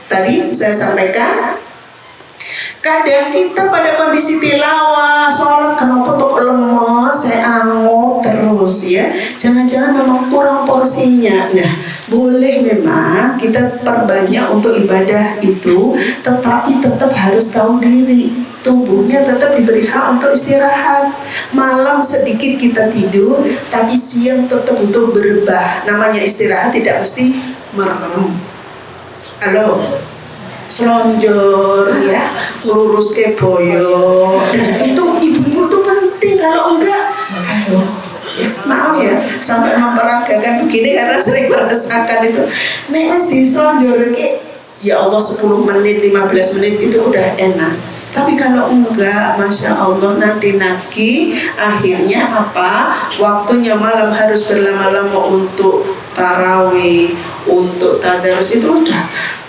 Tadi saya sampaikan, kadang kita pada kondisi tilawah, sholat kenapa tuh lemes, saya angot terus ya. Jangan-jangan memang kurang porsinya. Nah, boleh memang kita perbanyak untuk ibadah itu, tetapi tetap harus tahu diri. Tubuhnya tetap diberi hak untuk istirahat. Malam sedikit kita tidur, tapi siang tetap untuk berebah. Namanya istirahat tidak mesti merem. Halo, selonjor ya, lurus ke boyo. Nah, itu ibu-ibu tuh penting. Kalau enggak, aduh, maaf ya, sampai memperagakan begini karena sering merasakan itu. Nek mas di selonjor ke, ya Allah 10 menit, 15 menit itu udah enak. Tapi kalau enggak, Masya Allah, nanti nagi, akhirnya apa? Waktunya malam harus berlama-lama untuk tarawih, untuk tadarus, itu udah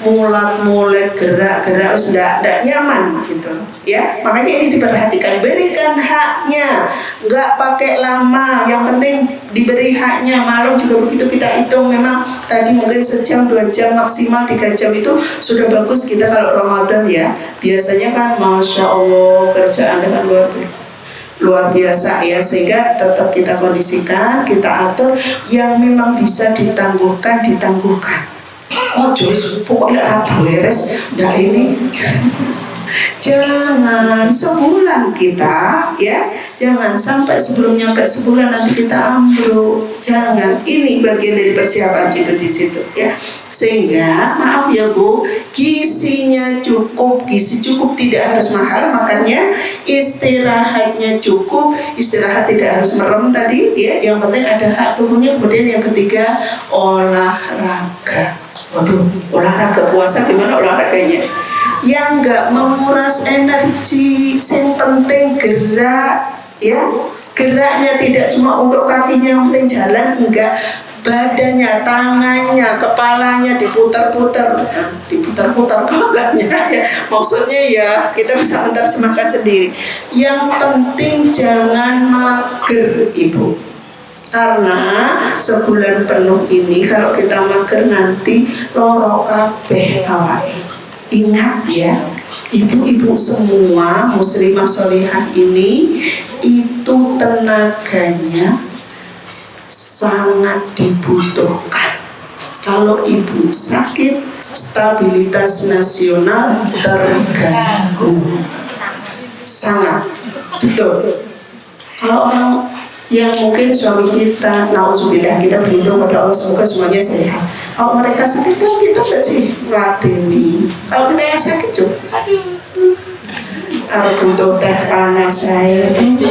mulat-mulet, gerak-gerak, sudah tidak nyaman gitu ya. Makanya ini diperhatikan, berikan haknya, nggak pakai lama, yang penting diberi haknya. Malam juga begitu, kita hitung memang tadi mungkin sejam, 2 jam, maksimal 3 jam itu sudah bagus kita kalau Ramadan ya. Biasanya kan Masya Allah kerjaan dengan luar biasa ya, sehingga tetap kita kondisikan, kita atur yang memang bisa ditangguhkan. Oh Joyce, pokoknya aku beres, dah ini. Jangan sebulan kita ya, jangan sampai sebelum nyampe sebulan nanti kita ambruk. Jangan, ini bagian dari persiapan itu di situ ya. Sehingga maaf ya Bu, gizinya cukup, gizi cukup, tidak harus mahal, makanya istirahatnya cukup, istirahat tidak harus merem tadi ya. Yang penting ada hak tubuhnya. Kemudian yang ketiga, olahraga. Waduh, olahraga puasa gimana olahraganya? Yang nggak menguras energi, yang penting gerak ya. Geraknya tidak cuma untuk kakinya, yang penting jalan, enggak, badannya, tangannya, kepalanya diputar-putar kepalanya ya. Maksudnya ya kita bisa menerjemahkan sendiri. Yang penting jangan mager Ibu, karena sebulan penuh ini kalau kita mager nanti loro kabeh awake. Ingat ya, ibu-ibu semua muslimah sholihah ini, itu tenaganya sangat dibutuhkan. Kalau ibu sakit, stabilitas nasional terganggu. Sangat betul. Kalau orang yang mungkin suami kita, nauzubillah, kita berdoa pada Allah semoga semuanya sehat. Kalau mereka sakit kan kita masih latih. Kalau kita yang sakit juga harus butuh teh panas saya butuh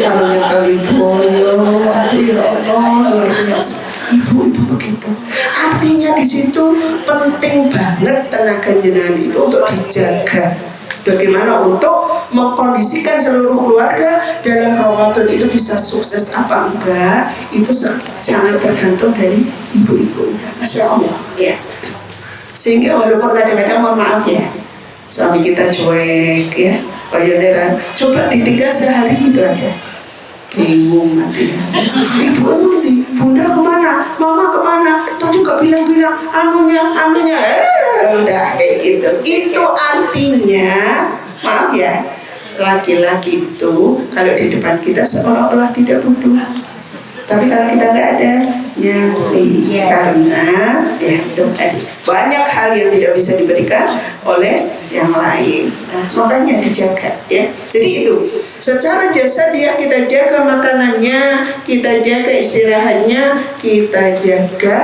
kalau yang kaliboyo ya Allah luar biasa. Ibu itu begitu. Artinya di situ penting banget tenaga jenengan itu untuk dijaga. Bagaimana untuk mengkondisikan seluruh keluarga dalam Ramadan itu bisa sukses apa enggak, itu sangat tergantung dari ibu-ibunya. Masya Allah ya. Sehingga walaupun kadang-kadang mohon maaf ya, suami kita cuek ya, pioneran, coba ditinggal sehari gitu aja, bingung nanti. Ibu nanti, bunda kemana, mama kemana, tadi nggak bilang-bilang anunya, udah kayak gitu. Itu artinya, maaf ya, laki-laki itu kalau di depan kita seolah-olah tidak butuh, tapi kalau kita nggak ada nyari, karena ya itu banyak hal yang tidak bisa diberikan oleh yang lain. Nah, makanya dijaga ya. Jadi itu secara jasa dia kita jaga makanannya, kita jaga istirahatnya, kita jaga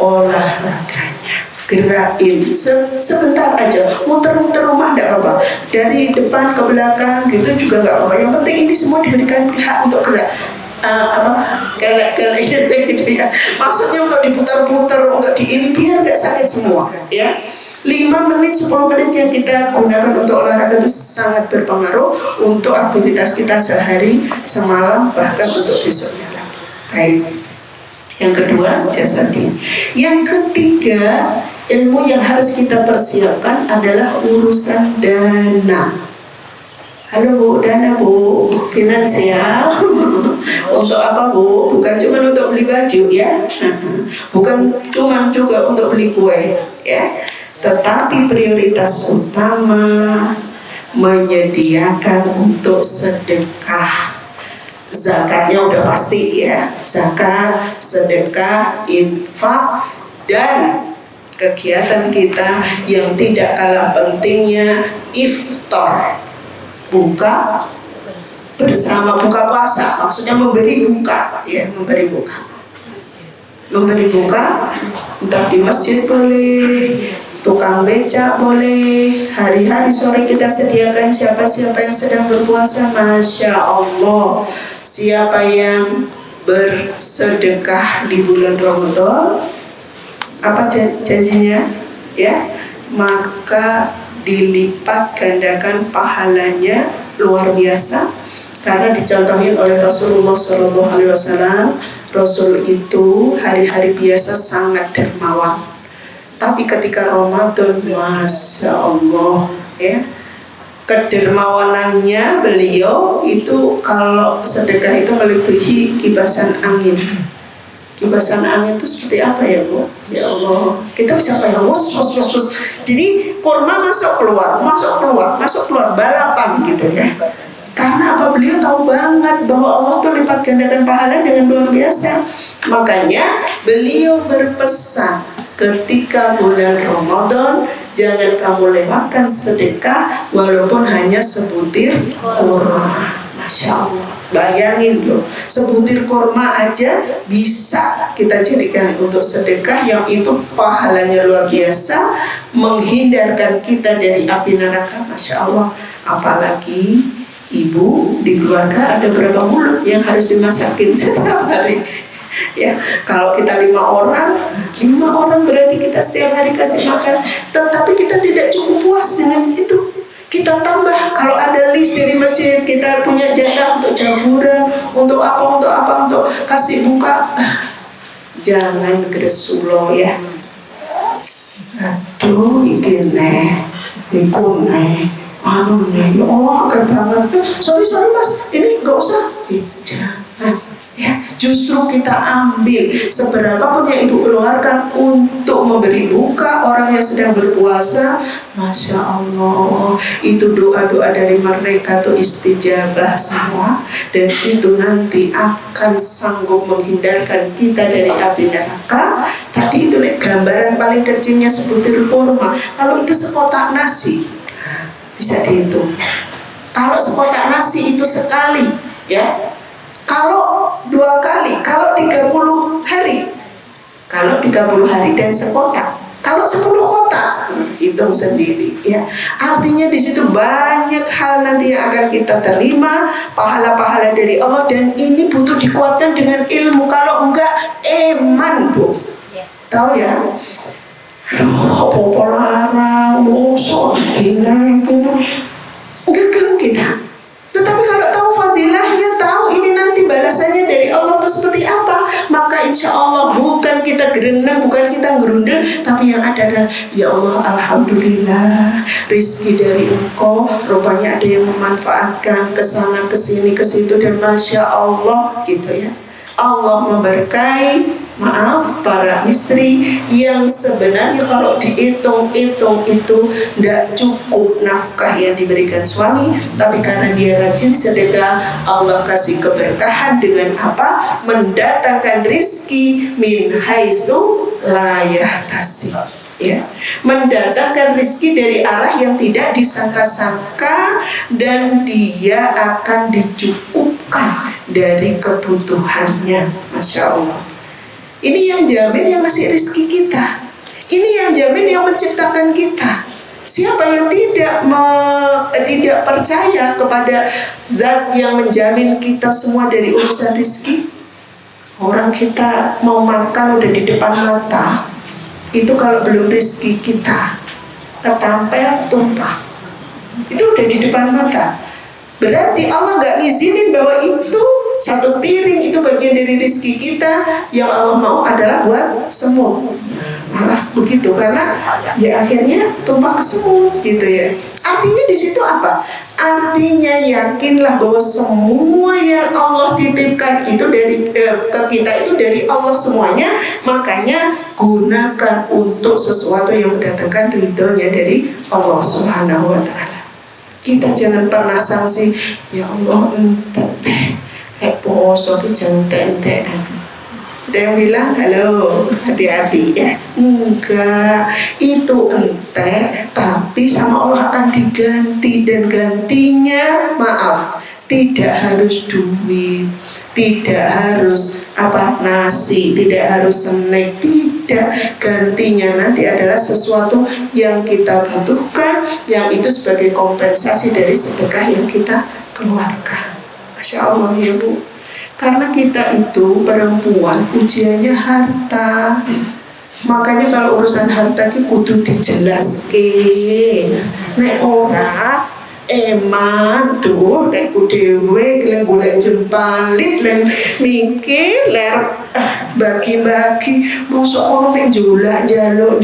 olahraganya. Gerakin sebentar aja, muter-muter rumah enggak apa-apa, dari depan ke belakang gitu juga enggak apa-apa. Yang penting ini semua diberikan hak untuk gerak. Kelek-kelek gitu ya. Maksudnya untuk diputar-putar, untuk di ini biar nggak sakit semua ya. 5 menit, 10 menit yang kita gunakan untuk olahraga itu sangat berpengaruh untuk aktivitas kita sehari, semalam, bahkan untuk besoknya lagi. Baik. Yang kedua, jasadi. Yang ketiga, ilmu yang harus kita persiapkan adalah urusan dana. Halo Bu, dana Bu, finansial. Untuk apa Bu? Bukan cuma untuk beli baju ya, bukan cuma juga untuk beli kue ya, tetapi prioritas utama menyediakan untuk sedekah. Zakatnya udah pasti ya, zakat, sedekah, infak, dan kegiatan kita yang tidak kalah pentingnya iftar, buka bersama, buka puasa, maksudnya memberi buka ya, memberi buka entah di masjid boleh, tukang becak boleh, hari-hari sore kita sediakan siapa-siapa yang sedang berpuasa. Masya Allah, siapa yang bersedekah di bulan Ramadan, apa janjinya ya, maka dilipat gandakan pahalanya luar biasa, karena dicontohin oleh Rasulullah SAW. Rasul itu hari-hari biasa sangat dermawan, tapi ketika Ramadan, Masya Allah ya, kedermawanannya beliau itu kalau sedekah itu melebihi kibasan angin. Kibasan angin itu seperti apa ya Bu? Ya Allah, kita bisa bayang, jadi kurma masuk keluar, balapan gitu ya. Karena apa? Beliau tahu banget bahwa Allah tuh lipat gandakan pahala dengan luar biasa. Makanya beliau berpesan ketika bulan Ramadan, jangan kamu lewatkan sedekah walaupun hanya sebutir kurma. Masya Allah, bayangin loh, sebutir kurma aja bisa kita jadikan untuk sedekah, yang itu pahalanya luar biasa, menghindarkan kita dari api neraka. Masya Allah, apalagi ibu di keluarga ada berapa mulut yang harus dimasakin setiap hari ya. Kalau kita 5 orang berarti kita setiap hari kasih makan, tetapi kita tidak cukup puas dengan itu. Kita tambah, kalau ada list dari masjid, kita punya jatah untuk jaburan, untuk kasih buka. Jangan gresulo ya. Aduh, iki neh, iku neh, anu neh, ya Allah agak banget. Sorry Mas, ini nggak usah. Jangan ya. Justru kita ambil seberapapun yang ibu keluarkan untuk memberi buka orang yang sedang berpuasa. Masya Allah, itu doa-doa dari mereka tuh istijabah semua, dan itu nanti akan sanggup menghindarkan kita dari api neraka. Tadi itu gambaran paling kecilnya sebutir kurma. Kalau itu sekotak nasi, bisa dihitung. Kalau sekotak nasi itu sekali ya, kalau 2 kali, kalau 30 hari, Kalau 30 hari dan sekotak. Kalau 10 kotak, hitung sendiri ya. Artinya di situ banyak hal nanti yang akan kita terima, pahala-pahala dari Allah, dan ini butuh dikuatkan dengan ilmu. Kalau enggak, eman, Bu. Tahu ya? Aduh, apa larang, musuh, gini. Enggak kita. Tetapi kalau tahu fadilahnya, tahu ini nanti balasannya dari Allah itu seperti apa, maka insya Allah bukan kita gerenang, bukan kita gerundel, tapi yang ada adalah, ya Allah, alhamdulillah, rizki dari Engkau, rupanya ada yang memanfaatkan kesana, kesini, kesitu, dan masya Allah gitu ya. Allah memberkahi, maaf, para istri yang sebenarnya kalau dihitung-hitung itu tidak cukup nafkah yang diberikan suami, tapi karena dia rajin sedekah, Allah kasih keberkahan dengan apa? Mendatangkan rizki min haitsu la yahtasib. Ya, mendatangkan rizki dari arah yang tidak disangka-sangka, dan dia akan dicukupkan dari kebutuhannya. Masya Allah. Ini yang jamin yang ngasih rizki kita. Ini yang jamin yang menciptakan kita. Siapa yang tidak percaya kepada zat yang menjamin kita semua dari urusan rizki? Orang kita mau makan udah di depan mata. Itu kalau belum rizki kita tertampel, tumpah, itu udah di depan mata. Berarti Allah gak ngizinin bahwa itu satu piring itu bagian dari rizki kita. Yang Allah mau adalah buat semut. Malah begitu, karena ya akhirnya tumpah ke semut gitu ya. Artinya di situ apa? Artinya yakinlah bahwa semua yang Allah titipkan itu dari ke kita itu dari Allah semuanya. Makanya gunakan untuk sesuatu yang mendatangkan ridhonya dari Allah Subhanahu wa Ta'ala. Kita jangan pernah sanksi, ya Allah entek teh poso ki jente-entean. Ada yang bilang, halo, hati-hati ya. Enggak, itu entek, tapi sama Allah akan diganti. Dan gantinya, maaf, tidak harus duit, tidak harus nasi, tidak harus snack, tidak. Gantinya nanti adalah sesuatu yang kita butuhkan, yang itu sebagai kompensasi dari sedekah yang kita keluarkan. Masya Allah ya Bu. Karena kita itu perempuan ujiannya harta. Makanya kalau urusan harta ki kudu dijelaske. Nek ora eman tuh nek dewe keleng golek jempalit leng mikir ler bagi-bagi mosok ono mek njolak-njaluk.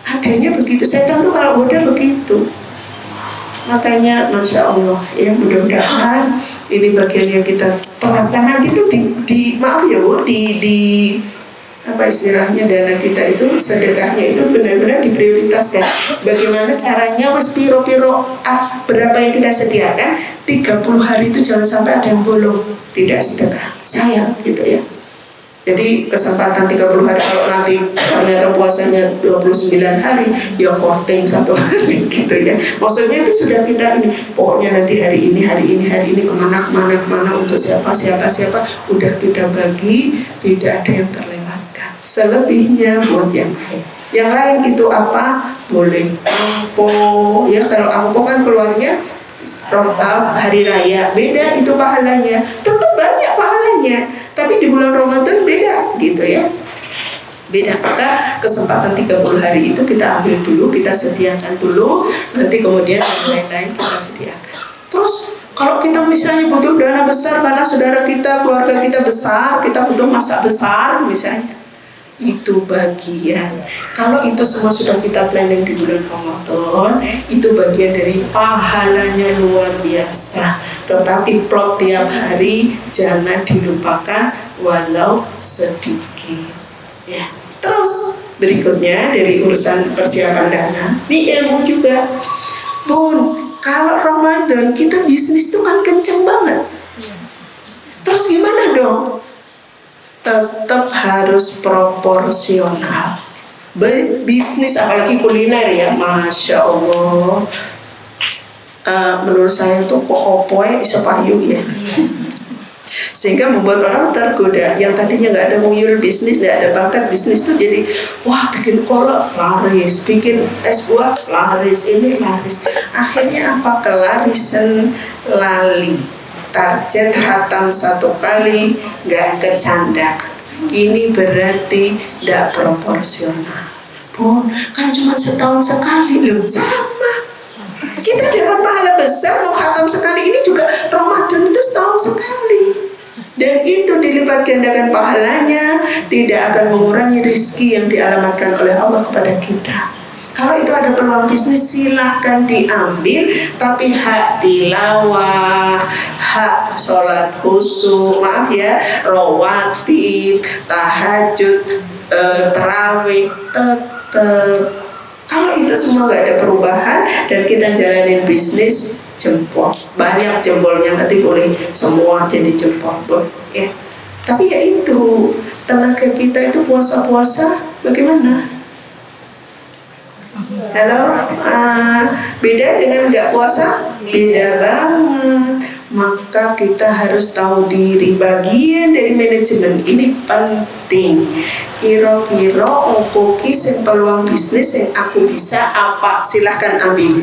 Adanya begitu. Setan tuh kalau udah begitu. Makanya Masya Allah ya, mudah-mudahan ini bagian yang kita terapkan nanti itu di maaf ya Bu, di apa istilahnya, dana kita itu sedekahnya itu benar-benar diprioritaskan. Bagaimana caranya? Mas piro-piro berapa yang kita sediakan 30 hari itu jangan sampai ada yang bolong tidak sedekah, sayang gitu ya. Jadi kesempatan 30 hari, kalau nanti ternyata puasanya 29 hari, ya korting 1 hari gitu ya. Maksudnya itu sudah kita ini, pokoknya nanti hari ini kemana untuk siapa, udah kita bagi, tidak ada yang terlewatkan. Selebihnya buat yang lain. Yang lain itu apa? Boleh angpo, ya kalau angpo kan keluarnya hari raya, beda itu pahalanya, tetap banyak pahalanya. Tapi di bulan Ramadan beda gitu ya. Beda, maka kesempatan 30 hari itu kita ambil dulu, kita sediakan dulu, nanti kemudian yang lain-lain kita sediakan. Terus kalau kita misalnya butuh dana besar karena saudara kita, keluarga kita besar, kita butuh masak besar misalnya, itu bagian. Kalau itu semua sudah kita planning di bulan Ramadan, itu bagian dari pahalanya luar biasa. Tetapi plot tiap hari jangan dilupakan walau sedikit ya. Terus berikutnya dari urusan persiapan dana, ini ilmu juga Bun. Kalau Ramadan kita bisnis tuh kan kenceng banget. Terus gimana dong? Tetap harus proporsional. Bisnis apalagi kuliner ya, Masya Allah. Menurut saya tuh kok opoe iso payu ya. Sehingga membuat orang tergoda. Yang tadinya nggak ada muyul bisnis, nggak ada bakat bisnis tuh jadi wah bikin kolak laris, bikin es buah laris, ini laris. Akhirnya apa? Kelarisan lali. Target khatam 1 kali nggak kecanda. Ini berarti tidak proporsional. Pun kan cuma setahun sekali loh, sama. Kita dapat pahala besar mau khatam sekali, ini juga Ramadan itu setahun sekali. Dan itu dilipat gandakan pahalanya, tidak akan mengurangi rezeki yang dialamatkan oleh Allah kepada kita. Kalau itu ada peluang bisnis silahkan diambil, tapi hak tilawah, hak sholat khusyuk, maaf ya, rawatib, tahajud, terawih tetap. Kalau itu semua nggak ada perubahan dan kita jalanin bisnis jempol, banyak jempolnya, nanti boleh semua jadi jempol, boleh ya. Tapi ya itu tenaga kita itu puasa-puasa bagaimana? Halo, beda dengan nggak puasa? Beda banget. Maka kita harus tahu diri, bagian dari manajemen ini penting. Kira-kira okoki sing peluang bisnis yang aku bisa apa? Silahkan ambil.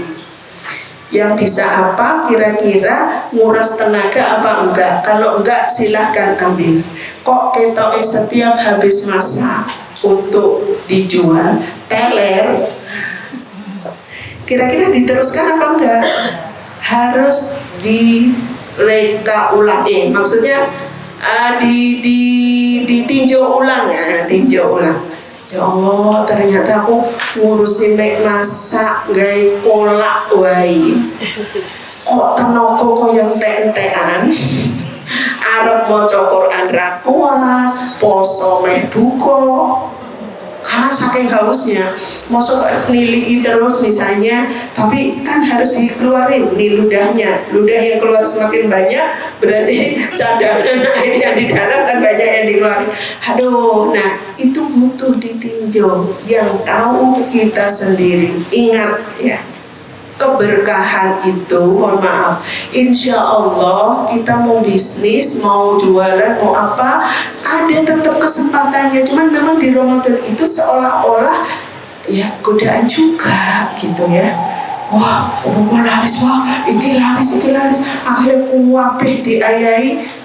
Yang bisa apa? Kira-kira nguras tenaga apa enggak? Kalau enggak silahkan ambil. Kok ketoke setiap habis masa untuk dijual teler, kira-kira diteruskan apa enggak? Harus direka ulang, maksudnya ditinjau ulang ya, tinjau ulang. Ya Allah, ternyata aku ngurusin mek masak gawe kolak wae. Kok tenaga koyo entek-entekan. Arep maca Quran ra kuat, poso meh buka. Karena saking hausnya, masa nilii terus misalnya, tapi kan harus dikeluarin nih ludahnya. Ludah yang keluar semakin banyak, berarti cadangan air yang di dalam kan banyak yang dikeluarin. Aduh, nah itu butuh ditinjau. Yang tahu kita sendiri. Ingat ya, keberkahan itu, mohon maaf, insya Allah kita mau bisnis, mau jualan, mau apa, ada tetap kesempatannya. Cuman memang di Ramadan itu seolah-olah ya godaan juga gitu ya. Wah, laris, wah, iki laris. Akhirnya kuwabeh diayai.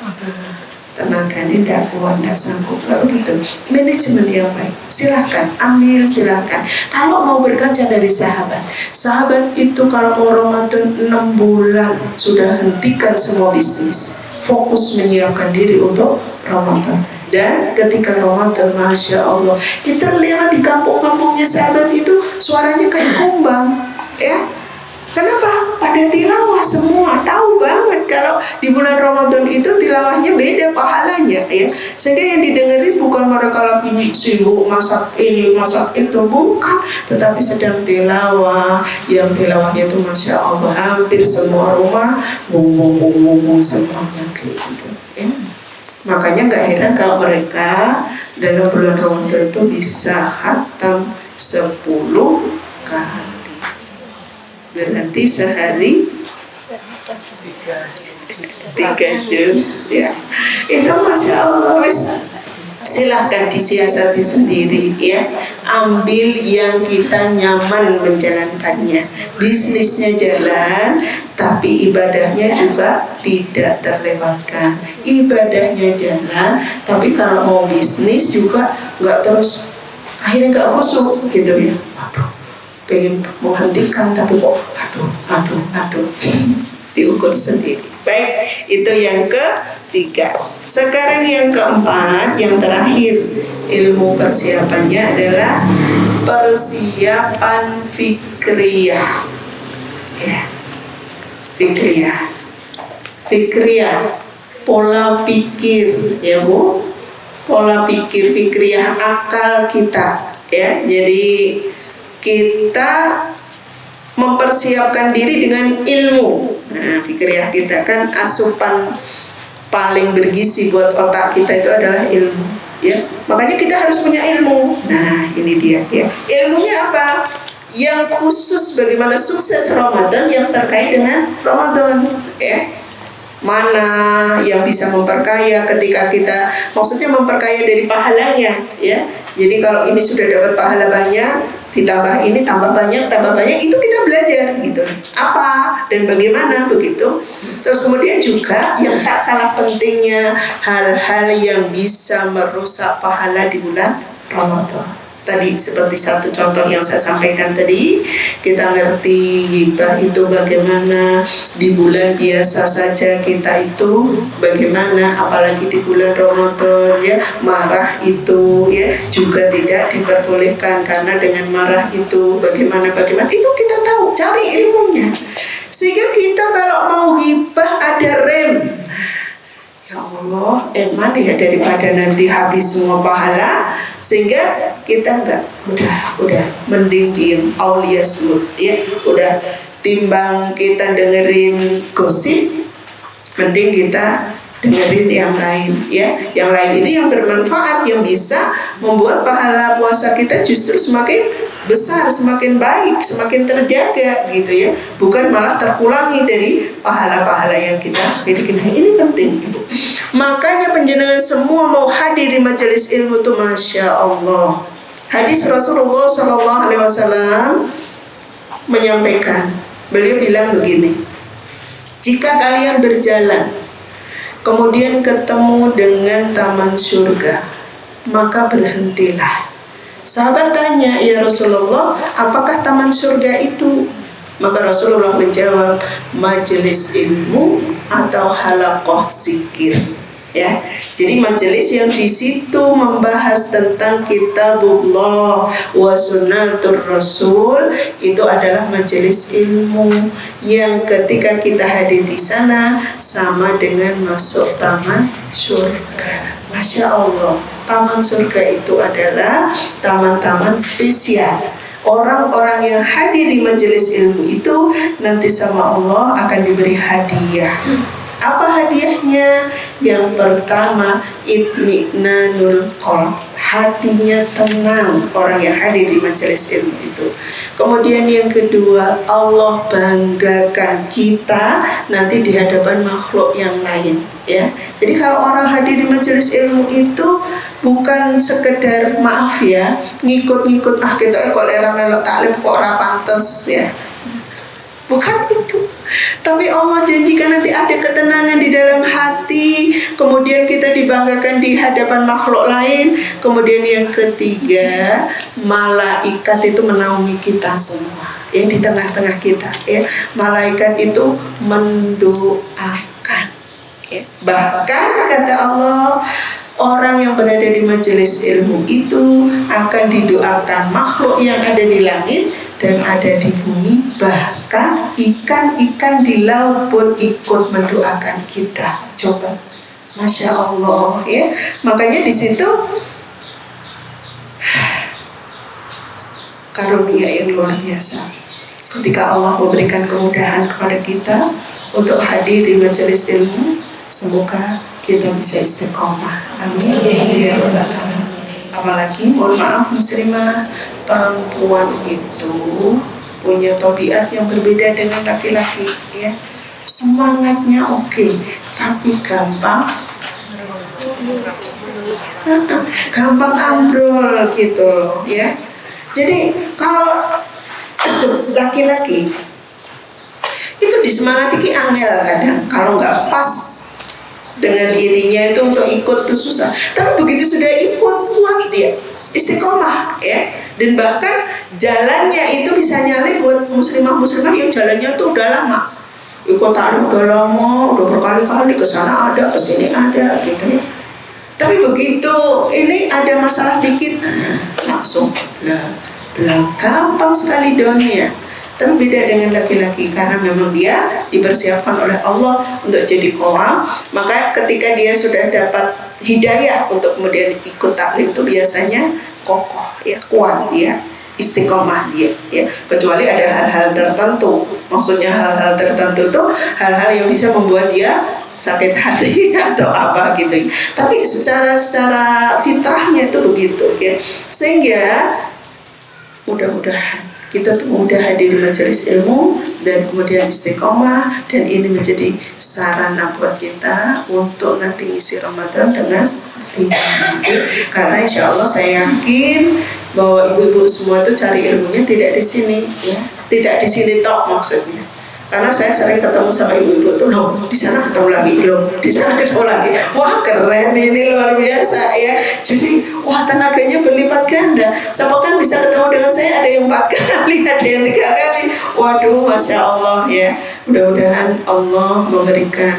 Tenaga ini tidak kuat, tidak sanggup. Kalau gitu, manajemen yang baik, silahkan ambil, silahkan. Kalau mau berkaca dari sahabat itu kalau mau Ramadan 6 bulan sudah hentikan semua bisnis, fokus menyiapkan diri untuk Ramadan. Dan ketika Ramadan, Masya Allah, kita lihat di kampung-kampungnya sahabat itu suaranya kayak kumbang, ya. Kenapa? Pada tilawah semua, tahu banget kalau di bulan Ramadan itu tilawahnya beda pahalanya ya. Sehingga yang didengerin bukan mereka lagi sibuk masak ini, masak itu, bukan, tetapi sedang tilawah. Yang tilawahnya itu Masya Allah, hampir semua rumah bung semuanya kayak gitu ya. Makanya gak heran kalau mereka dalam bulan Ramadan itu bisa khatam 10 kali. Berarti sehari 3 juz ya. Itu Masya Allah, silahkan disiasati sendiri ya. Ambil yang kita nyaman menjalankannya. Bisnisnya jalan, tapi ibadahnya juga tidak terlewatkan. Ibadahnya jalan, tapi kalau mau bisnis juga nggak terus, akhirnya nggak khusyuk gitu ya. Pengen menghentikan tapi kok aduh diukur sendiri. Baik, itu yang ketiga. Sekarang yang keempat, yang terakhir ilmu persiapannya adalah persiapan fikriyah ya. Fikriyah pola pikir ya Bu, pola pikir, fikriyah akal kita ya. Jadi kita mempersiapkan diri dengan ilmu. Nah, fikriyah kita kan asupan paling bergizi buat otak kita itu adalah ilmu, ya. Makanya kita harus punya ilmu. Nah, ini dia, ya. Ilmunya apa? Yang khusus bagaimana sukses Ramadan yang terkait dengan Ramadan, ya. mana yang bisa memperkaya ketika kita, maksudnya memperkaya dari pahalanya ya. Jadi kalau ini sudah dapat pahala banyak, ditambah ini tambah banyak, itu kita belajar gitu apa dan bagaimana begitu. Terus kemudian juga yang tak kalah pentingnya, hal-hal yang bisa merusak pahala di bulan Ramadan. Tadi seperti satu contoh yang saya sampaikan tadi, kita ngerti hibah itu bagaimana di bulan biasa saja kita itu bagaimana, apalagi di bulan Ramadan ya, marah itu ya juga tidak diperbolehkan, karena dengan marah itu bagaimana itu kita tahu, cari ilmunya, sehingga kita kalau mau hibah ada rem. Ya Allah, eman ya daripada nanti habis semua pahala, sehingga kita udah mending diem, aulias smooth ya, udah timbang kita dengerin gosip, mending kita dengerin yang lain ya. Yang lain itu yang bermanfaat, yang bisa membuat pahala puasa kita justru semakin besar, semakin baik, semakin terjaga gitu ya, bukan malah terkurangi dari pahala-pahala yang kita miliki. Nah, ini penting Ibu. Makanya penjenengan semua mau hadir di majelis ilmu itu, Masya Allah. Hadis Rasulullah SAW menyampaikan, beliau bilang begini, jika kalian berjalan kemudian ketemu dengan taman surga, maka berhentilah. Sahabat tanya, ya Rasulullah, apakah taman surga itu? Maka Rasulullah menjawab, majelis ilmu atau halaqah zikir. Ya, jadi majelis yang di situ membahas tentang kitabullah wa sunnatur rasul itu adalah majelis ilmu yang ketika kita hadir di sana sama dengan masuk taman surga. Masya Allah, taman surga itu adalah taman-taman spesial. Orang-orang yang hadir di majelis ilmu itu nanti sama Allah akan diberi hadiah. Apa hadiahnya? Yang pertama, itminanul qalb, hatinya tenang orang yang hadir di majelis ilmu itu. Kemudian yang kedua, Allah banggakan kita nanti di hadapan makhluk yang lain ya. Jadi kalau orang hadir di majelis ilmu itu bukan sekedar maaf ya, ngikut-ngikut kita kok era melok taklim kok ora pantes ya. Bukan itu. Tapi Allah janjikan nanti ada ketenangan di dalam hati. Kemudian kita dibanggakan di hadapan makhluk lain. Kemudian yang ketiga, malaikat itu menaungi kita semua ya, di tengah-tengah kita ya. Malaikat itu mendoakan ya. Bahkan kata Allah, orang yang berada di majelis ilmu itu akan didoakan makhluk yang ada di langit dan ada di bumi, bahkan ikan-ikan di laut pun ikut mendoakan kita. Coba, Masya Allah ya. Makanya di situ karunia yang luar biasa ketika Allah memberikan kemudahan kepada kita untuk hadir di majelis ilmu. Semoga kita bisa istiqomah. Amin ya rabbal alamin. Apalagi mohon maaf muslimah, perempuan itu punya tabiat yang berbeda dengan laki-laki ya. Semangatnya oke, tapi gampang ambrol gitu loh ya. Jadi kalau laki-laki itu disemangati ki angel kadang, kalau nggak pas dengan ininya itu untuk ikut tuh susah. Tapi begitu sudah ikut, kuat dia, istiqomah ya. Dan bahkan jalannya itu bisa nyalip buat muslimah-muslimah yang jalannya tuh udah lama, ikut taklim udah lama, udah berkali-kali kesana ada, kesini ada gitu ya. Tapi begitu ini ada masalah dikit, langsung gampang sekali downnya. Tapi beda dengan laki-laki, karena memang dia dipersiapkan oleh Allah untuk jadi qawam. Maka ketika dia sudah dapat hidayah untuk kemudian ikut taklim itu biasanya kokoh ya, kuat ya, istiqomah dia ya. Kecuali ada hal-hal tertentu, maksudnya hal-hal tertentu itu hal-hal yang bisa membuat dia sakit hati atau apa gitu. Tapi secara fitrahnya itu begitu ya. Sehingga mudah-mudahan kita tuh mudah hadir di majelis ilmu dan kemudian istiqomah, dan ini menjadi sarana buat kita untuk nanti ngisi Ramadan dengan tinggi. Karena insya Allah saya yakin bahwa ibu-ibu semua itu cari ilmunya tidak di sini, ya, tidak di sini tok maksudnya. Karena saya sering ketemu sama ibu-ibu tuh, loh di sana ketemu lagi, loh di sana ketemu lagi, wah keren ini, luar biasa ya. Jadi wah tenaganya berlipat ganda. Siapa kan bisa ketemu dengan saya, ada yang 4 kali, ada yang 3 kali. Waduh, masya Allah ya. Mudah-mudahan Allah memberikan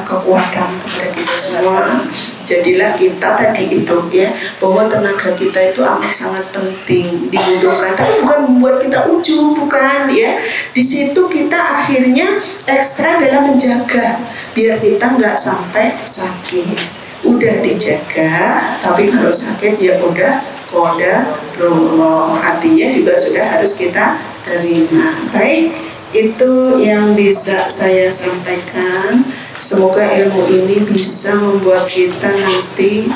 kekuatan kepada kita semua. Jadilah kita tadi itu ya, bahwa tenaga kita itu amat sangat penting, dibutuhkan, tapi bukan membuat kita ujub, bukan ya. Di situ kita akhirnya ekstra dalam menjaga biar kita nggak sampai sakit. Udah dijaga, tapi kalau sakit ya udah qadarullah, artinya juga sudah harus kita terima. Baik, itu yang bisa saya sampaikan. Semoga ilmu ini bisa membuat kita nanti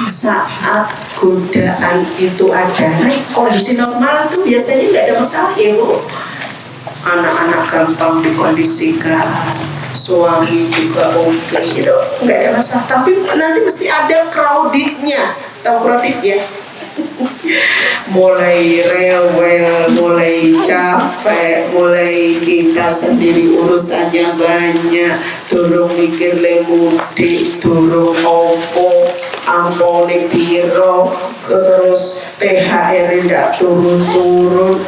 saat godaan itu ada. Nah, kondisi normal itu biasanya nggak ada masalah ya Bu. Anak-anak gampang dikondisikan, suami juga oke gitu, nggak ada masalah. Tapi nanti mesti ada crowdednya, tahu crowded ya? Mulai rewel, mulai capek, mulai kita sendiri urusannya banyak, durung mikir le mudik, durung opo, ampone piro, terus THR ndak turun-turun.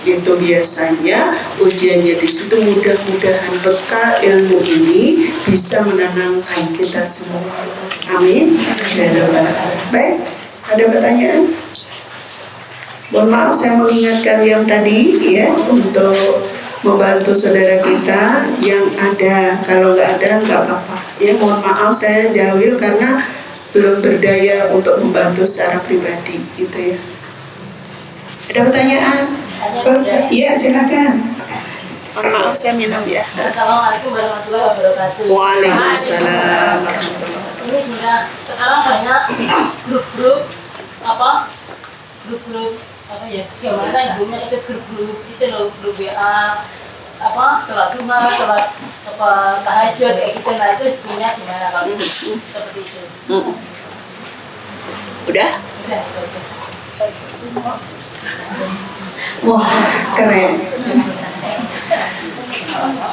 Itu biasanya ujiannya di situ. Mudah-mudahan bekal ilmu ini bisa menenangkan kita semua. Amin. Baik, ada pertanyaan? Mohon maaf saya mengingatkan yang tadi ya, untuk membantu saudara kita yang ada. Kalau nggak ada nggak apa-apa ya. Mohon maaf saya jawil karena belum berdaya untuk membantu secara pribadi gitu ya. Ada pertanyaan? Iya, silakan. Mohon maaf saya minum ya. Assalamualaikum warahmatullahi wabarakatuh. Waalaikumsalam warahmatullahi wabarakatuh. Ini juga sekarang banyak grup-grup gimana ibunya itu grup itu loh, grup WA sholat duha, sholat tahajud kayak gitu. Nah itu ibunya gimana kalau seperti itu? Udah itu aja. Wah, keren.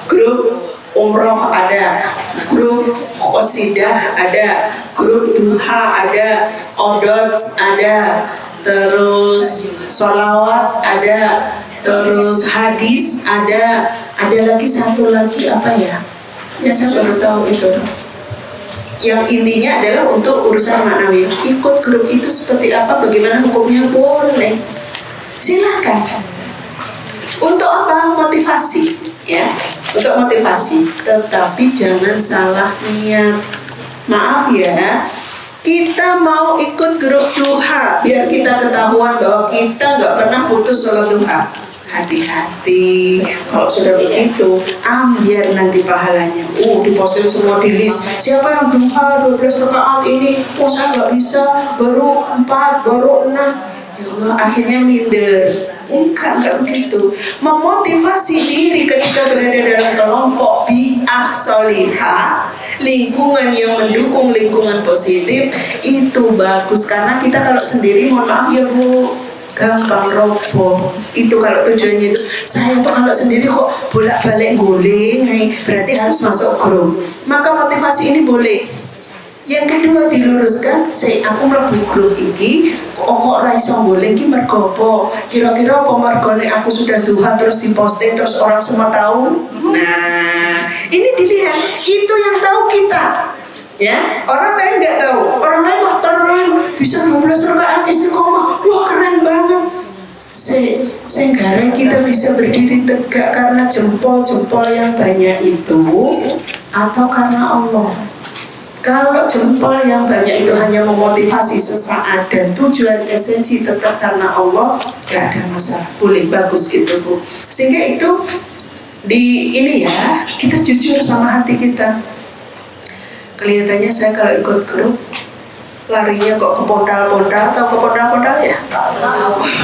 Grup umroh ada, grup qasidah ada, grup duha ada, odot ada, terus sholawat ada, terus hadis ada lagi satu lagi apa ya? Ya saya baru tahu itu. Yang intinya adalah untuk urusan maknawi. Ikut grup itu seperti apa, bagaimana hukumnya, boleh. Silakan. Untuk apa? Motivasi, ya. Untuk motivasi. Tetapi jangan salah niat. Maaf ya. Kita mau ikut grup duha biar kita ketahuan bahwa kita nggak pernah putus sholat duha. Hati-hati, kalau sudah begitu, biar nanti pahalanya. Diposting semua di list. Siapa yang duha 12 rakaat ini? Saya nggak bisa, baru 4, baru 6. Ya Allah, akhirnya minder. Enggak begitu. Memotivasi diri ketika berada dalam kelompok bi'ah solihah, lingkungan yang mendukung, lingkungan positif, itu bagus. Karena kita kalau sendiri, mohon maaf ya Bu, gampang roboh. Itu kalau tujuannya itu, saya tuh kalau sendiri kok bolak-balik guling, berarti harus masuk grup. Maka motivasi ini boleh. Yang kedua diluruskan, aku mlebu grup iki, kok raiso guling ki mergo apa? Kira-kira apa mergone aku sudah duha terus diposting terus orang semua tahu? Nah, ini dilihat, itu yang tahu kita. Ya, orang lain nggak tahu. Orang lain wah keren, bisa 12 rakaat istiqomah, wah keren banget. Sehingga kita bisa berdiri tegak karena jempol-jempol yang banyak itu, atau karena Allah. Kalau jempol yang banyak itu hanya memotivasi sesaat dan tujuan esensi tetap karena Allah, nggak ada masalah, boleh, bagus itu Bu. Sehingga itu ini ya, kita jujur sama hati kita. Kelihatannya saya kalau ikut grup larinya kok ke pondal-pondal, atau ke pondal-pondal ya?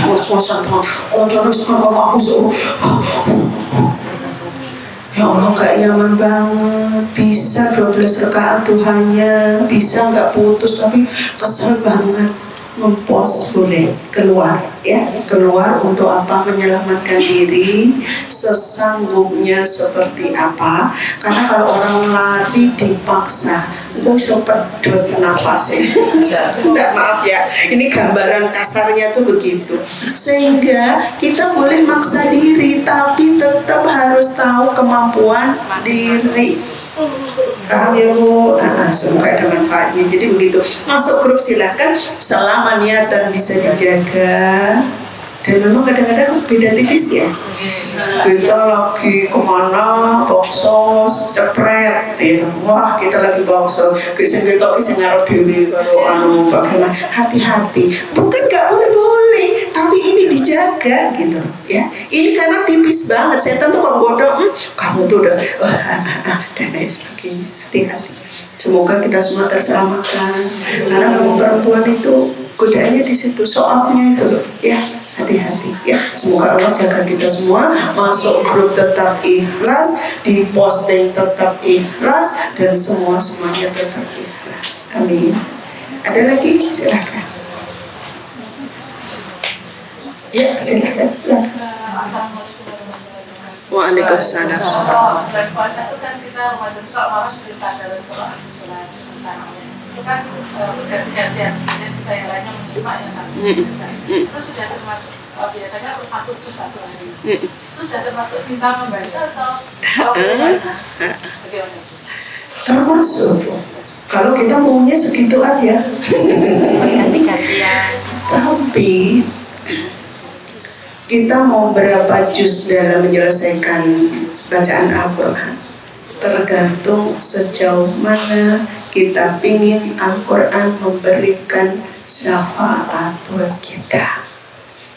Ngos-ngosan banget, koncone kan kalau aku suruh. Ya Allah, gak nyaman banget. Bisa 12 rakaat Tuhannya, bisa gak putus, tapi kesel banget. Ngempos boleh, keluar ya, keluar untuk apa? Menyelamatkan diri sesanggupnya seperti apa. Karena kalau orang lari dipaksa, itu bisa pedot napasnya. Enggak, maaf ya, ini gambaran kasarnya tuh begitu. Sehingga kita boleh maksa diri, tapi tetap harus tahu kemampuan diri. Paham ya Bu? Semoga ada manfaatnya. Jadi begitu, masuk grup silahkan selama niatan bisa dijaga. Dan memang kadang-kadang beda tipis ya. Kita lagi kemana, boxos, cepret gitu. Wah, kita lagi boxos, kisah ngarep dewi kalau bagaimana. Hati-hati, bukan gak boleh, tapi ini dijaga gitu ya. Ini karena tipis banget, setan tuh kalau godong, kamu tuh udah dan lain sebagainya. Hati-hati. Semoga kita semua terselamatkan. Karena memang perempuan itu godaannya di situ, soalnya itu loh ya. Hati-hati ya. Semoga Allah jaga kita semua. Masuk grup tetap ikhlas, di posting tetap ikhlas, dan semuanya tetap ikhlas. Amin. Ada lagi? Silakan. Ya, silakan. Waalaikumsalam. Bulan puasa itu kan kita Ramadan kalau malam cerita dari sholat itu kan ganti-gantian kita yang lainnya menyimak yang satu itu sudah termasuk biasanya satu juz satu hari itu sudah termasuk kita membaca atau bagaimana? Termasuk. Kalau kita maunya segitu aja. Ganti-gantian. Tapi kita mau berapa juz dalam menyelesaikan bacaan Al-Quran tergantung sejauh mana kita pingin Al-Quran memberikan syafaat buat kita.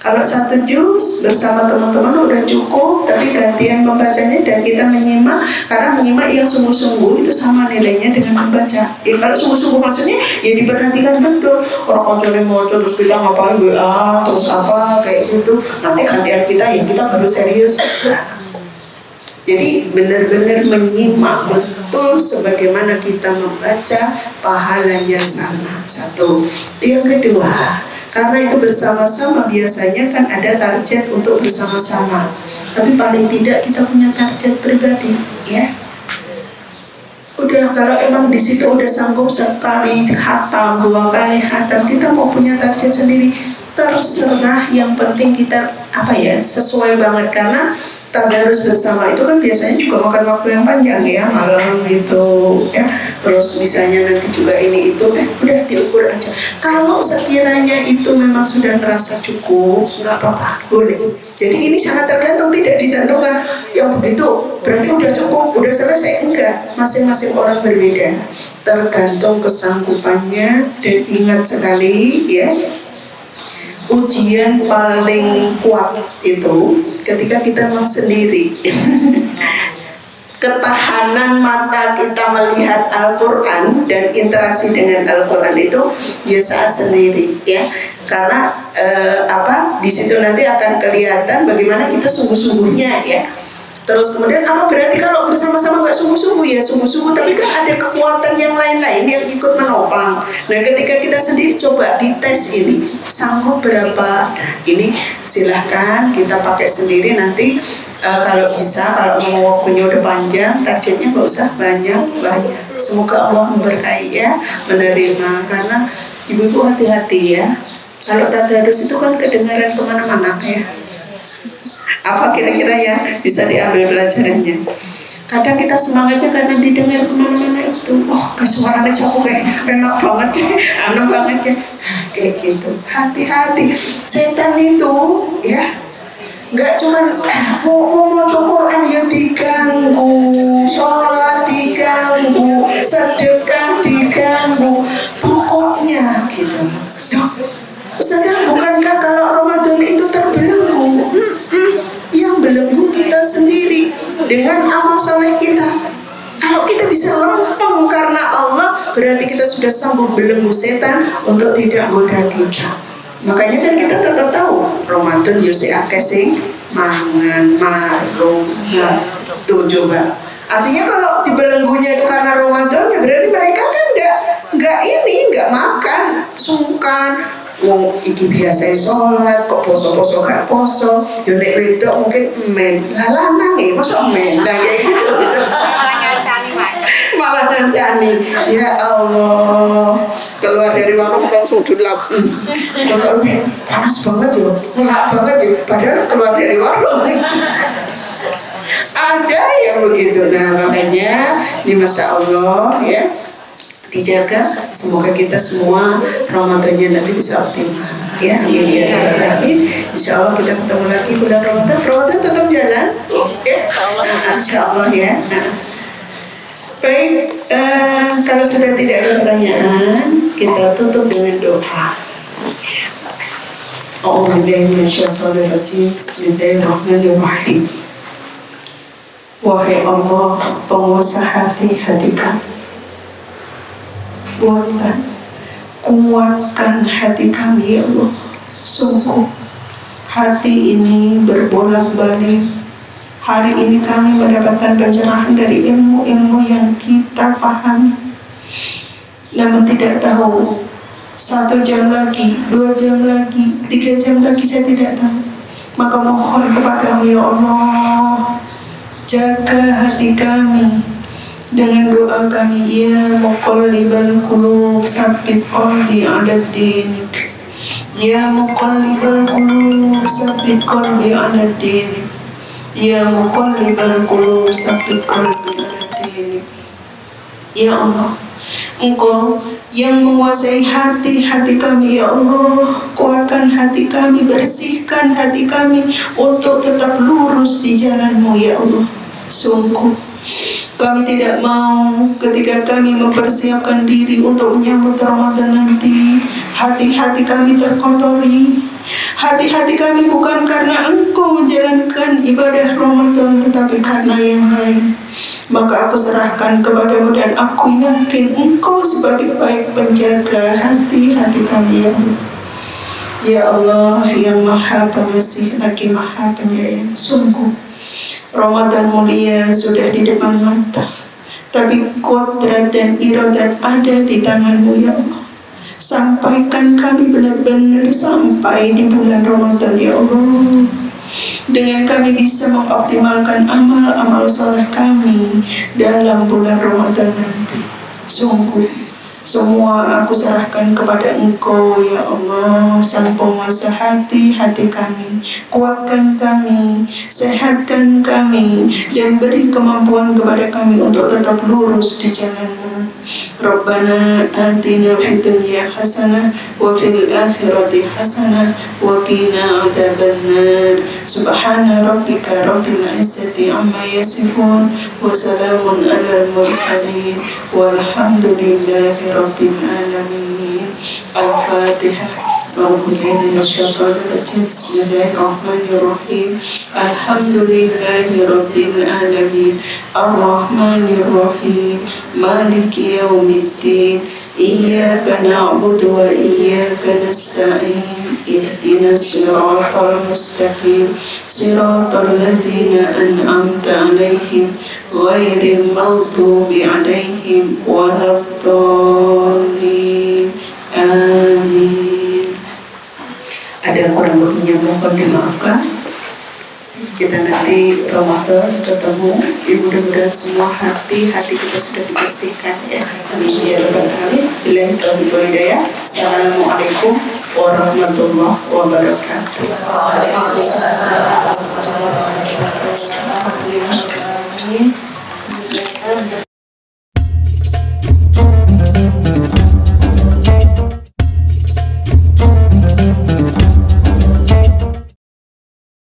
Kalau 1 juz bersama teman-teman udah cukup, tapi gantian membacanya dan kita menyimak. Karena menyimak yang sungguh-sungguh itu sama nilainya dengan membaca. Kalau sungguh-sungguh maksudnya ya diperhatikan betul. Orang koncone moco terus kita ngapain WA terus apa kayak gitu. Nanti gantian kita ya kita baru serius. Jadi benar-benar menyimak betul sebagaimana kita membaca, pahalanya sama. 1. Yang kedua, karena itu bersama-sama biasanya kan ada target untuk bersama-sama. Tapi paling tidak kita punya target pribadi, ya. Udah kalau emang di situ udah sanggup sekali khatam, 2 kali khatam, kita mau punya target sendiri, terserah. Yang penting kita sesuai banget. Karena tadarus bersama itu kan biasanya juga makan waktu yang panjang ya, malam gitu ya. Terus misalnya nanti juga ini itu udah diukur aja. Kalau sekiranya itu memang sudah merasa cukup, nggak apa-apa, boleh. Jadi ini sangat tergantung, tidak ditentukan yang begitu berarti udah cukup, udah selesai. Enggak, masing-masing orang berbeda, tergantung kesanggupannya. Dan ingat sekali ya, ujian paling kuat itu ketika kita memang sendiri. Ketahanan mata kita melihat Al-Quran dan interaksi dengan Al-Quran itu ya saat sendiri ya. Karena di situ nanti akan kelihatan bagaimana kita sungguh-sungguhnya ya. Terus kemudian apa berarti kalau bersama-sama nggak sungguh-sungguh? Ya sungguh-sungguh, tapi kan ada kekuatan yang lain-lain yang ikut menopang. Nah ketika kita sendiri coba dites ini sanggup berapa, ini silahkan kita pakai sendiri nanti. Kalau bisa, kalau mau waktunya udah panjang, targetnya nggak usah banyak-banyak. Semoga Allah memberkahi ya, menerima. Karena ibu-ibu hati-hati ya, kalau tadarus itu kan kedengaran kemana-mana ya. Apa kira-kira ya bisa diambil pelajarannya. Kadang kita semangatnya karena didengar kemana-mana itu. Suaranya siapa kayak enak banget ya, aneh banget ya, kayak gitu. Hati-hati, setan itu ya nggak cuma mau Quran yang diganggu, sholat diganggu, sedekah diganggu, pokoknya gitu. Ustazah, bukankah kalau Ramadan itu terbelenggu? Yang belenggu kita sendiri dengan amal soleh kita. Kalau kita bisa lempeng karena Allah, berarti kita sudah sudah sanggup belenggu setan untuk tidak goda kita. Makanya kan kita tetap tahu Ramadan yo sik akeh sing mangan marung. Nah, tuh coba. Artinya kalau dibelenggunya itu karena Ramadan ya berarti mereka kan nggak makan, sungkan. Wong iki biasa sholat kok poso-poso gak poso. Yo nek wedok mungkin men. Lah lanang masa men. Nah kayak gitu. Malah ngancani. Ya Allah. Keluar dari warung langsung dulap. Panas banget yo. Ngelak banget yo. Padahal keluar dari warung. Ada yang begitu. Nah makanya di masa Allah ya dijaga, semoga kita semua Ramadannya nanti bisa optimal ya, amin ya rabbal alamin. Insyaallah kita ketemu lagi bulan Ramadan tetap jalan ya, insyaallah ya. Baik, kalau sudah tidak ada pertanyaan kita tutup dengan doa. A'udzubillahi minasyaitonirrajim. Bismillahirrahmanirrahim. Wahai Allah, penguasa hati kami, kuatkan hati kami ya Allah. Sungguh hati ini berbolak-balik. Hari ini kami mendapatkan pencerahan dari ilmu-ilmu yang kita pahami, namun tidak tahu 1 jam lagi, 2 jam lagi, 3 jam lagi saya tidak tahu. Maka mohon kepadamu ya Allah, jaga hati kami dengan doa kami, ya muqallibal qulub tsabbit qalbi 'ala dinik, ya muqallibal qulub tsabbit qalbi 'ala dinik, ya muqallibal qulub tsabbit qalbi 'ala dinik. Ya Allah, Engkau yang menguasai hati-hati kami ya Allah, kuatkan hati kami, bersihkan hati kami untuk tetap lurus di jalan-Mu ya Allah. Sungguh kami tidak mau ketika kami mempersiapkan diri untuk menyambut Ramadan nanti, hati-hati kami terkotori. Hati-hati kami bukan karena Engkau menjalankan ibadah Ramadan, tetapi karena yang lain. Maka aku serahkan kepadamu dan aku yakin Engkau sebagai baik penjaga hati-hati kami ya Allah. Ya Allah yang Maha Pengasih lagi Maha Penyayang, sungguh Ramadan mulia sudah di depan mata, tapi kodrat dan iradat ada di tangan-Mu ya Allah. Sampaikan kami benar-benar sampai di bulan Ramadan ya Allah, dengan kami bisa mengoptimalkan amal-amal soleh kami dalam bulan Ramadan nanti. Sungguh semua aku serahkan kepada Engkau ya Allah, Sang Penguasa hati-hati kami. Kuatkan kami, sehatkan kami, dan beri kemampuan kepada kami untuk tetap lurus di jalan-Mu. Rabbana atina fid dunya hasanah wa fil akhirati hasanah wa qina adzabannar. Subhana rabbika rabbil izzati amma yasifun wa salamun alal mursalin walhamdulillahi rabbil alamin. Al-Fatihah. Bismillahirrahmanirrahim. Alhamdulillahi rabbil alamin. Ar-Rahmanirrahim. Maliki yaumiddin. Iyyaka na'budu wa iyyaka nasta'in. Ihdinas siratal mustaqim. Siratal ladzina an'amta 'alaihim ghairil maghdubi 'alaihim waladdallin. Amin. Ada kurang lebihnya mohon dimaafkan. Kita nanti Ramadan ketemu, mudah-mudahan semua hati kita sudah dibersihkan ya. Amin ya rabbal alamin. Billahi taufiq wal hidayah. Assalamualaikum warahmatullahi wabarakatuh.